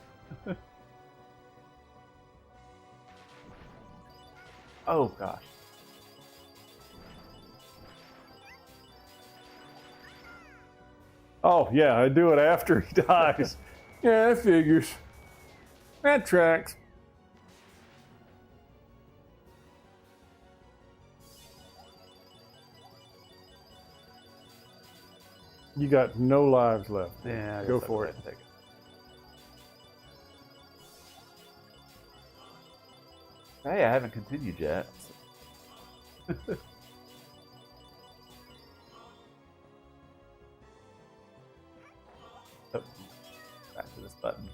Oh, gosh. Oh, yeah, I do it after he dies. Yeah, that figures. That tracks. You got no lives left. Yeah, Go for it. Hey, I haven't continued yet. Oh, back to this button.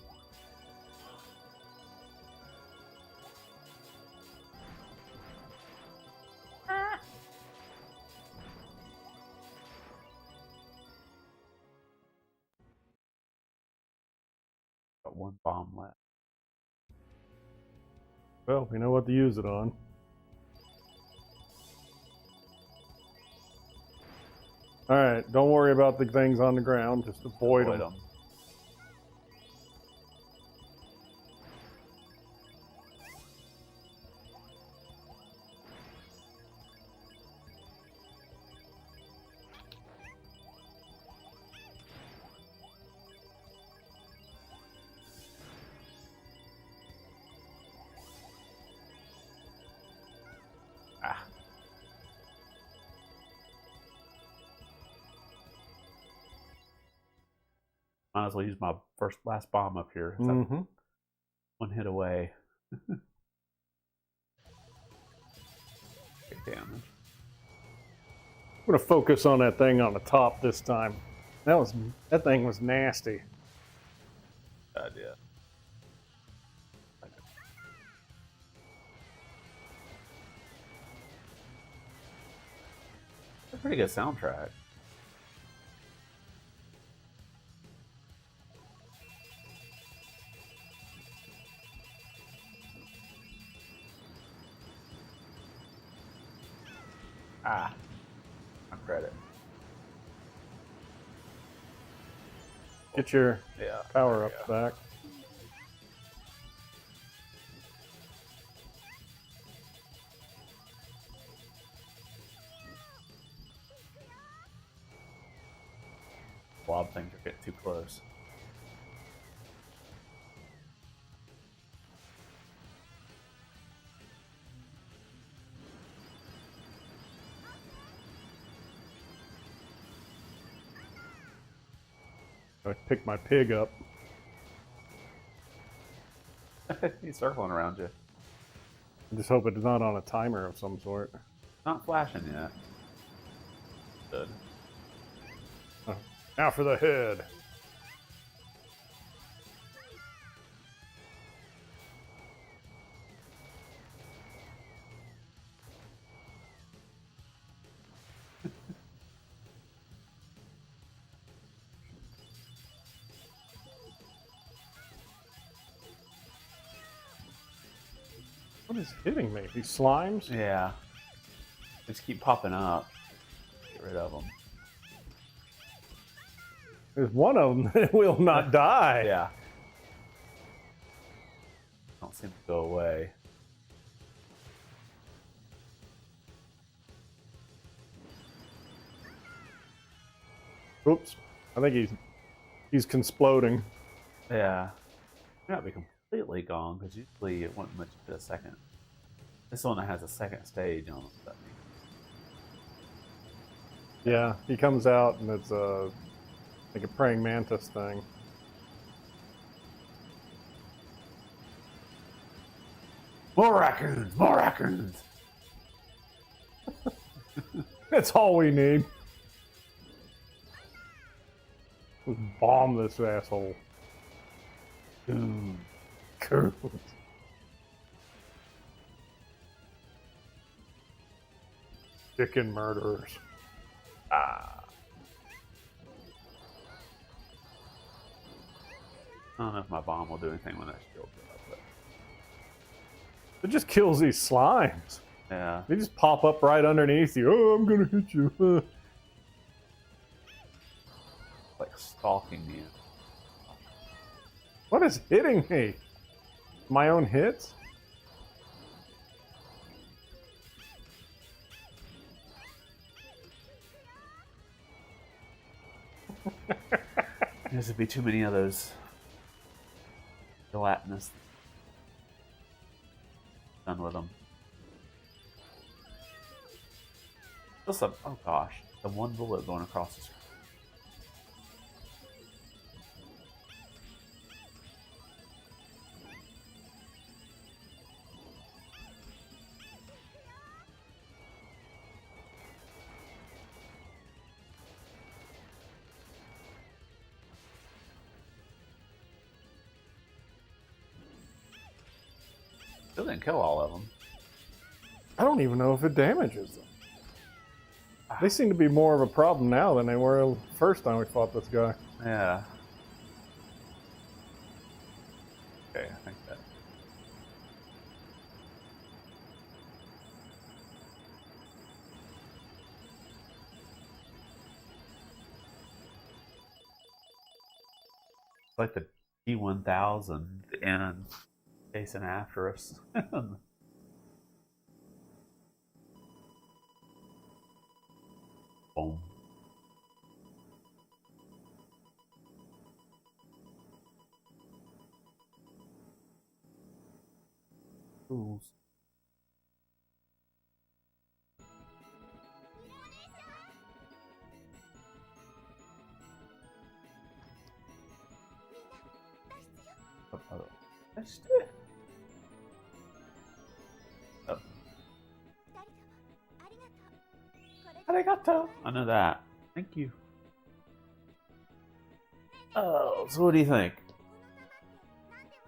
Got one bomb left. Well, we know what to use it on. Alright, don't worry about the things on the ground, just avoid them. Might as well use my last bomb up here. Mm-hmm. One hit away. Big damage. I'm gonna focus on that thing on the top this time. That thing was nasty. Idea. A pretty good soundtrack. Ah, my credit. Get your power up back. Wild things are getting too close. I picked my pig up. He's circling around you. I just hope it's not on a timer of some sort. Not flashing yet. Good. Oh, now for the head. What is hitting me? These slimes? Yeah. They just keep popping up. Get rid of them. There's one of them that will not die. Yeah. Don't seem to go away. Oops. I think he's consploding. Yeah. May not be completely gone, because usually it wouldn't much to a second. This one has a second stage on it. That means. Yeah, he comes out and it's like a praying mantis thing. More raccoons! More raccoons! That's all we need. Let's bomb this asshole. Coons. Chicken murderers. I don't know if my bomb will do anything when that shield up, but It just kills these slimes. yeah. They just pop up right underneath you. Oh, I'm gonna hit you. Like stalking me. What is hitting me? My own hits? There's would be too many of those gelatinous. Done with them. Just a, oh gosh, the one bullet going across the screen. Still didn't kill all of them. I don't even know if it damages them. They seem to be more of a problem now than they were the first time we fought this guy. Yeah. Okay, I think that. It's like the T-1000 and chasing after us. Boom. Tools. That's it. Oh. Arigato. I know that. Thank you. Oh, so what do you think?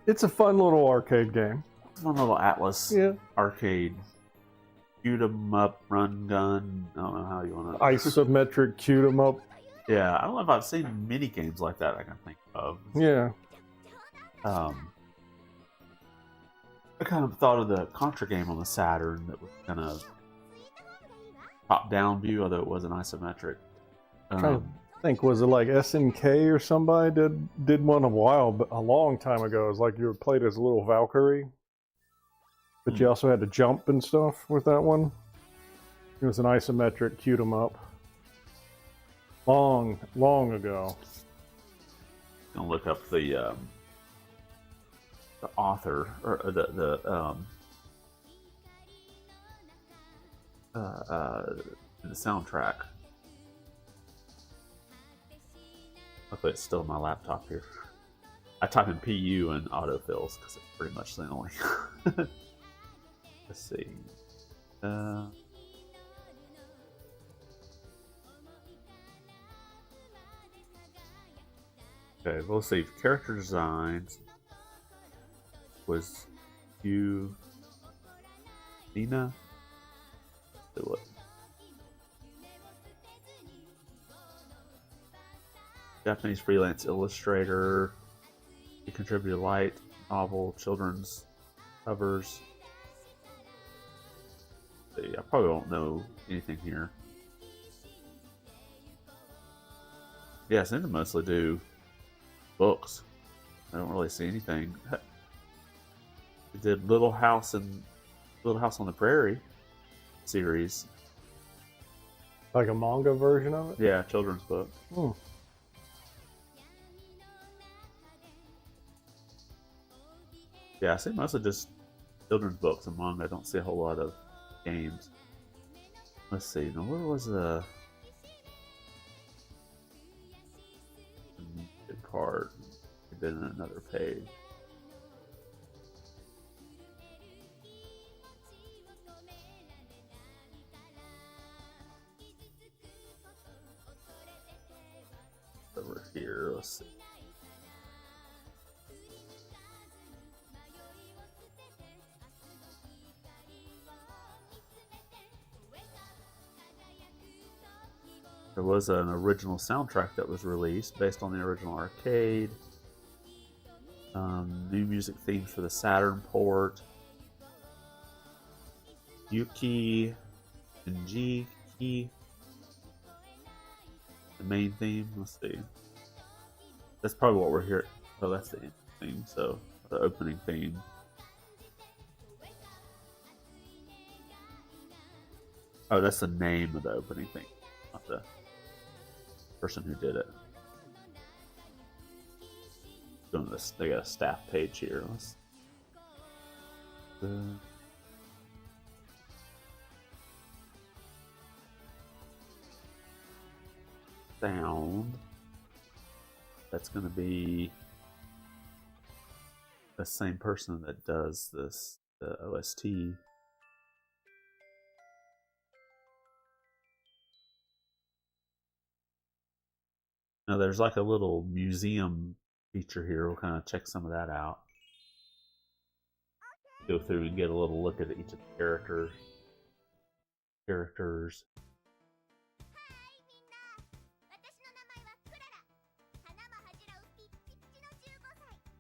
It's a fun little arcade game. It's a fun little Atlus arcade. Shoot 'em up, run gun. I don't know how you want to. Isometric shoot 'em up. Yeah, I don't know if I've seen many games like that I can think of. Yeah. I kind of thought of the Contra game on the Saturn that was kind of top-down view, although it wasn't isometric. I think, was it like SNK or somebody did one a long time ago. It was like you played as a little Valkyrie, but you also had to jump and stuff with that one. It was an isometric shoot 'em up. Long ago. I'm gonna look up the author or the soundtrack. Luckily, it's still on my laptop here. I type in PU and autofills because it's pretty much the only. Let's see. Okay, well, let's see. Character designs was you, Nina. Do what? Japanese freelance illustrator. He contributed light novel, children's covers. Let's see, I probably won't know anything here. Yeah, I seem to mostly do books. I don't really see anything. He did Little House on the Prairie series. Like a manga version of it? Yeah, children's book. Yeah, I see mostly just children's books and manga. I don't see a whole lot of games. Let's see. Now, where was the card? Been in another page. Over here, let's see. There was an original soundtrack that was released based on the original arcade. New music themes for the Saturn port. Yuki and G key. The main theme. Let's see. That's probably what we're here. Oh, that's the end theme. So the opening theme. Oh, that's the name of the opening theme, not the person who did it. Doing this, they got a staff page here. Let's, sound. That's going to be the same person that does this, the OST. Now there's like a little museum feature here. We'll kind of check some of that out. Go through and get a little look at each of the characters.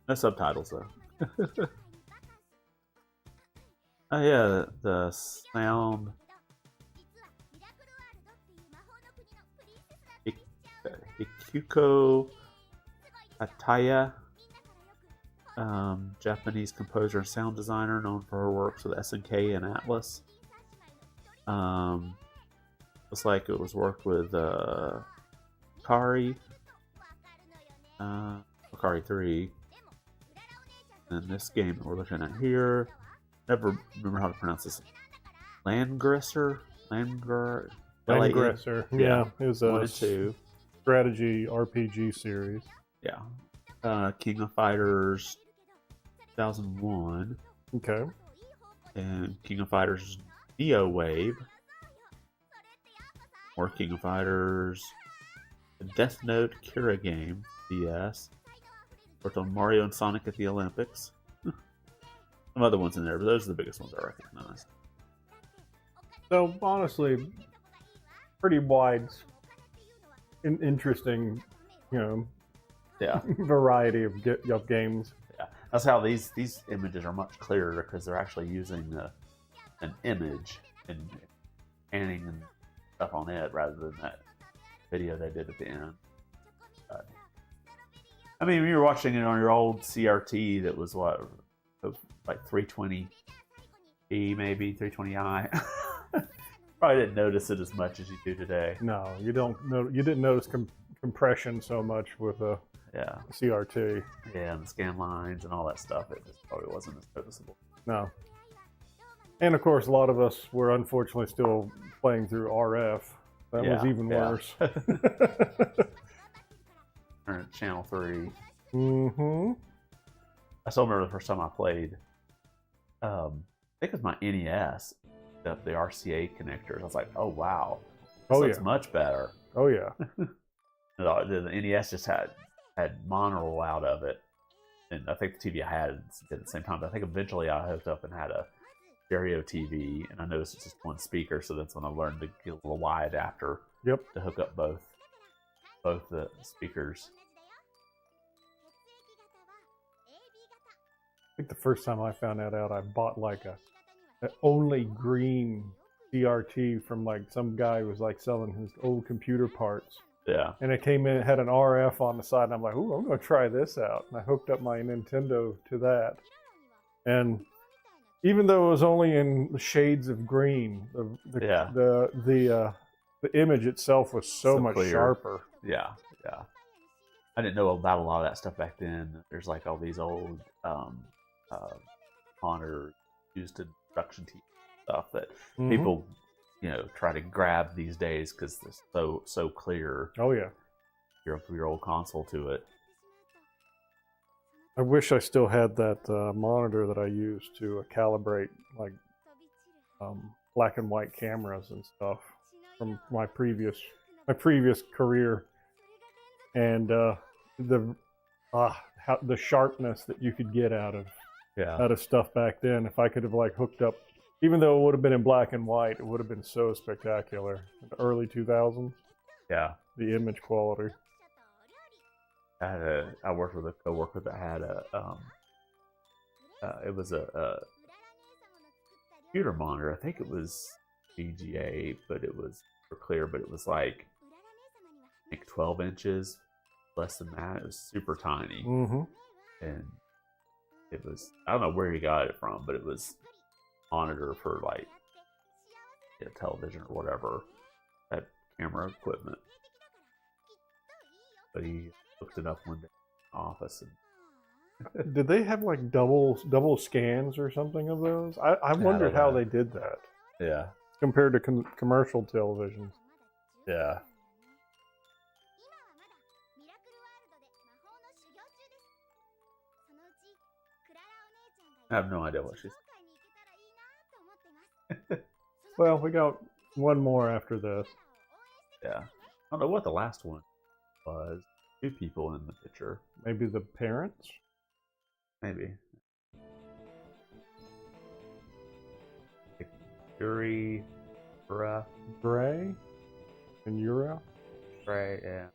No subtitles though. Oh yeah, the sound. Hikuko Ataya, Japanese composer and sound designer known for her works with SNK and Atlus. Looks like it was worked with Kari, Kari 3, and this game that we're looking at here. Never remember how to pronounce this. Landgresser? Landgresser. Yeah, it was a 1 and 2. Strategy RPG series. Yeah. King of Fighters 2001. Okay. And King of Fighters Neo Wave. Or King of Fighters. The Death Note Kira game. DS. Worked on Mario and Sonic at the Olympics. Some other ones in there, but those are the biggest ones I recognize. So, honestly, pretty wide, interesting, variety of games. Yeah, that's how these images are much clearer because they're actually using an image and panning and stuff on it rather than that video they did at the end. I mean, you were watching it on your old CRT that was what, like 320p, maybe 320i. Probably didn't notice it as much as you do today. No, you don't. You didn't notice compression so much with a CRT. Yeah, and the scan lines and all that stuff. It just probably wasn't as noticeable. No. And of course, a lot of us were unfortunately still playing through RF. That was even worse. Channel 3. Mm-hmm. I still remember the first time I played. I think it was my NES. The RCA connectors. I was like, oh wow, this looks much better. Oh yeah. The NES just had mono out of it, and I think the TV I had did at the same time. But I think eventually I hooked up and had a stereo TV, and I noticed it's just one speaker. So that's when I learned to get a little Y adapter. Yep. To hook up both the speakers. I think the first time I found that out, I bought like an only green CRT from like some guy who was like selling his old computer parts. Yeah. And it came in, it had an RF on the side, and I'm like, ooh, I'm going to try this out. And I hooked up my Nintendo to that. And even though it was only in the shades of green, the image itself was so much clear. sharper. Yeah. I didn't know about a lot of that stuff back then. There's like all these old monitors used in production TV stuff that people, try to grab these days because they're so clear. Oh yeah. Your old console to it. I wish I still had that monitor that I used to calibrate like black and white cameras and stuff from my previous career, and the sharpness that you could get out of stuff back then. If I could have like hooked up, even though it would have been in black and white, it would have been so spectacular in the early 2000s. Yeah. The image quality. I worked with a coworker that had it was a computer monitor. I think it was VGA, but it was super clear, but it was like 12 inches, less than that. It was super tiny. Mm-hmm. And it was, I don't know where he got it from, but it was a monitor for like television or whatever, that camera equipment. But he looked it up one day in the office. And did they have like double scans or something of those? I wondered how they did that. Yeah. Compared to commercial televisions. Yeah. I have no idea what she's. Well, we got one more after this. Yeah. I don't know what the last one was. 2 people in the picture. Maybe the parents? Maybe. Purikura. Gray? And Euro? Gray, yeah.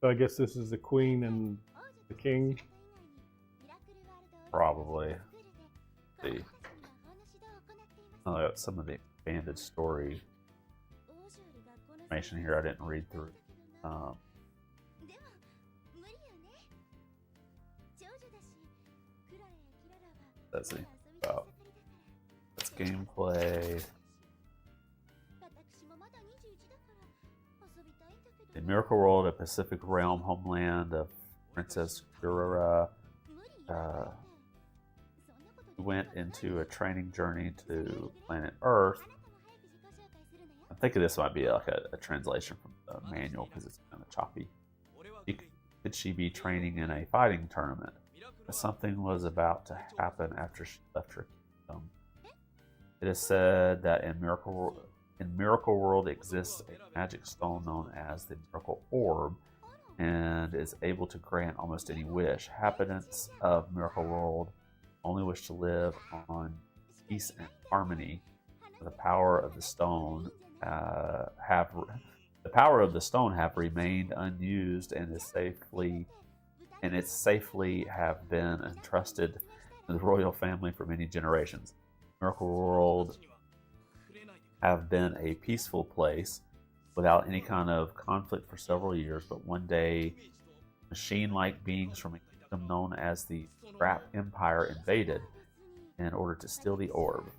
So I guess this is the queen and the king? Probably. Let's see. Some of the expanded story information here I didn't read through. Let's see. That's gameplay. The Miracle World, a Pacific Realm homeland of Princess Purikura, went into a training journey to planet Earth. I think this might be like a translation from the manual because it's kind of choppy. Could she be training in a fighting tournament? Something was about to happen after she left her kingdom. It is said that in Miracle World exists a magic stone known as the Miracle Orb and is able to grant almost any wish. Inhabitants of Miracle World only wish to live on peace and harmony. The power of the stone have remained unused and it's safely have been entrusted to the royal family for many generations. Miracle World have been a peaceful place without any kind of conflict for several years, but one day machine-like beings from a kingdom known as the Scrap Empire invaded in order to steal the orb.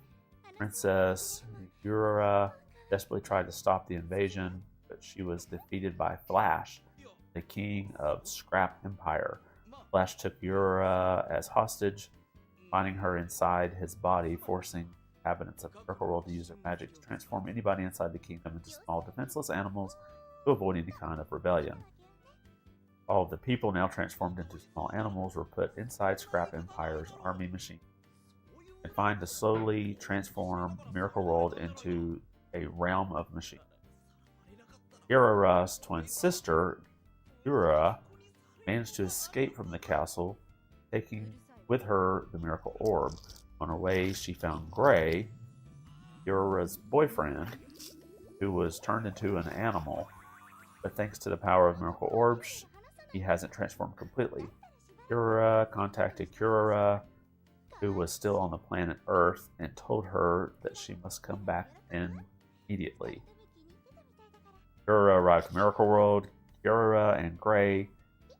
Princess Purikura desperately tried to stop the invasion, but she was defeated by Flash, the king of Scrap Empire. Flash took Purikura as hostage, finding her inside his body, forcing inhabitants of Miracle World to use their magic to transform anybody inside the kingdom into small defenseless animals to avoid any kind of rebellion. All of the people now transformed into small animals were put inside Scrap Empire's army machine and find to slowly transform Miracle World into a realm of machines. Purikura's twin sister, Purikura, managed to escape from the castle, taking with her the Miracle Orb. On her way, she found Gray, Purikura's boyfriend, who was turned into an animal. But thanks to the power of Miracle Orbs, he hasn't transformed completely. Purikura contacted Purikura, who was still on the planet Earth, and told her that she must come back immediately. Purikura arrived at Miracle World. Purikura and Gray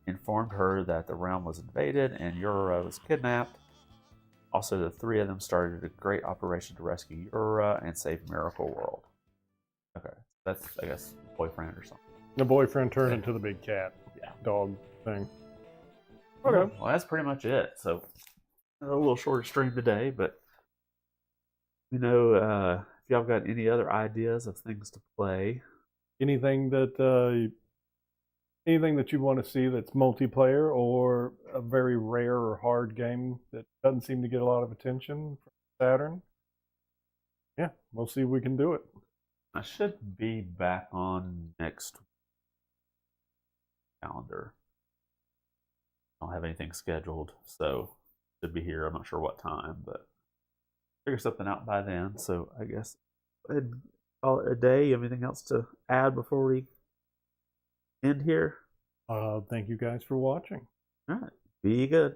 informed her that the realm was invaded and Purikura was kidnapped. Also, the 3 of them started a great operation to rescue Purikura and save Miracle World. Okay, that's, I guess, boyfriend or something. The boyfriend turned into the big cat dog thing. Okay. Well, that's pretty much it. So, a little shorter stream today, but if y'all got any other ideas of things to play, anything that you want to see that's multiplayer or a very rare or hard game that doesn't seem to get a lot of attention from Saturn, yeah, we'll see if we can do it. I should be back on next calendar. I don't have anything scheduled, so should be here. I'm not sure what time, but figure something out by then. So I guess go ahead and call it a day. Anything else to add before we end here? Thank you guys for watching. All right. Be good.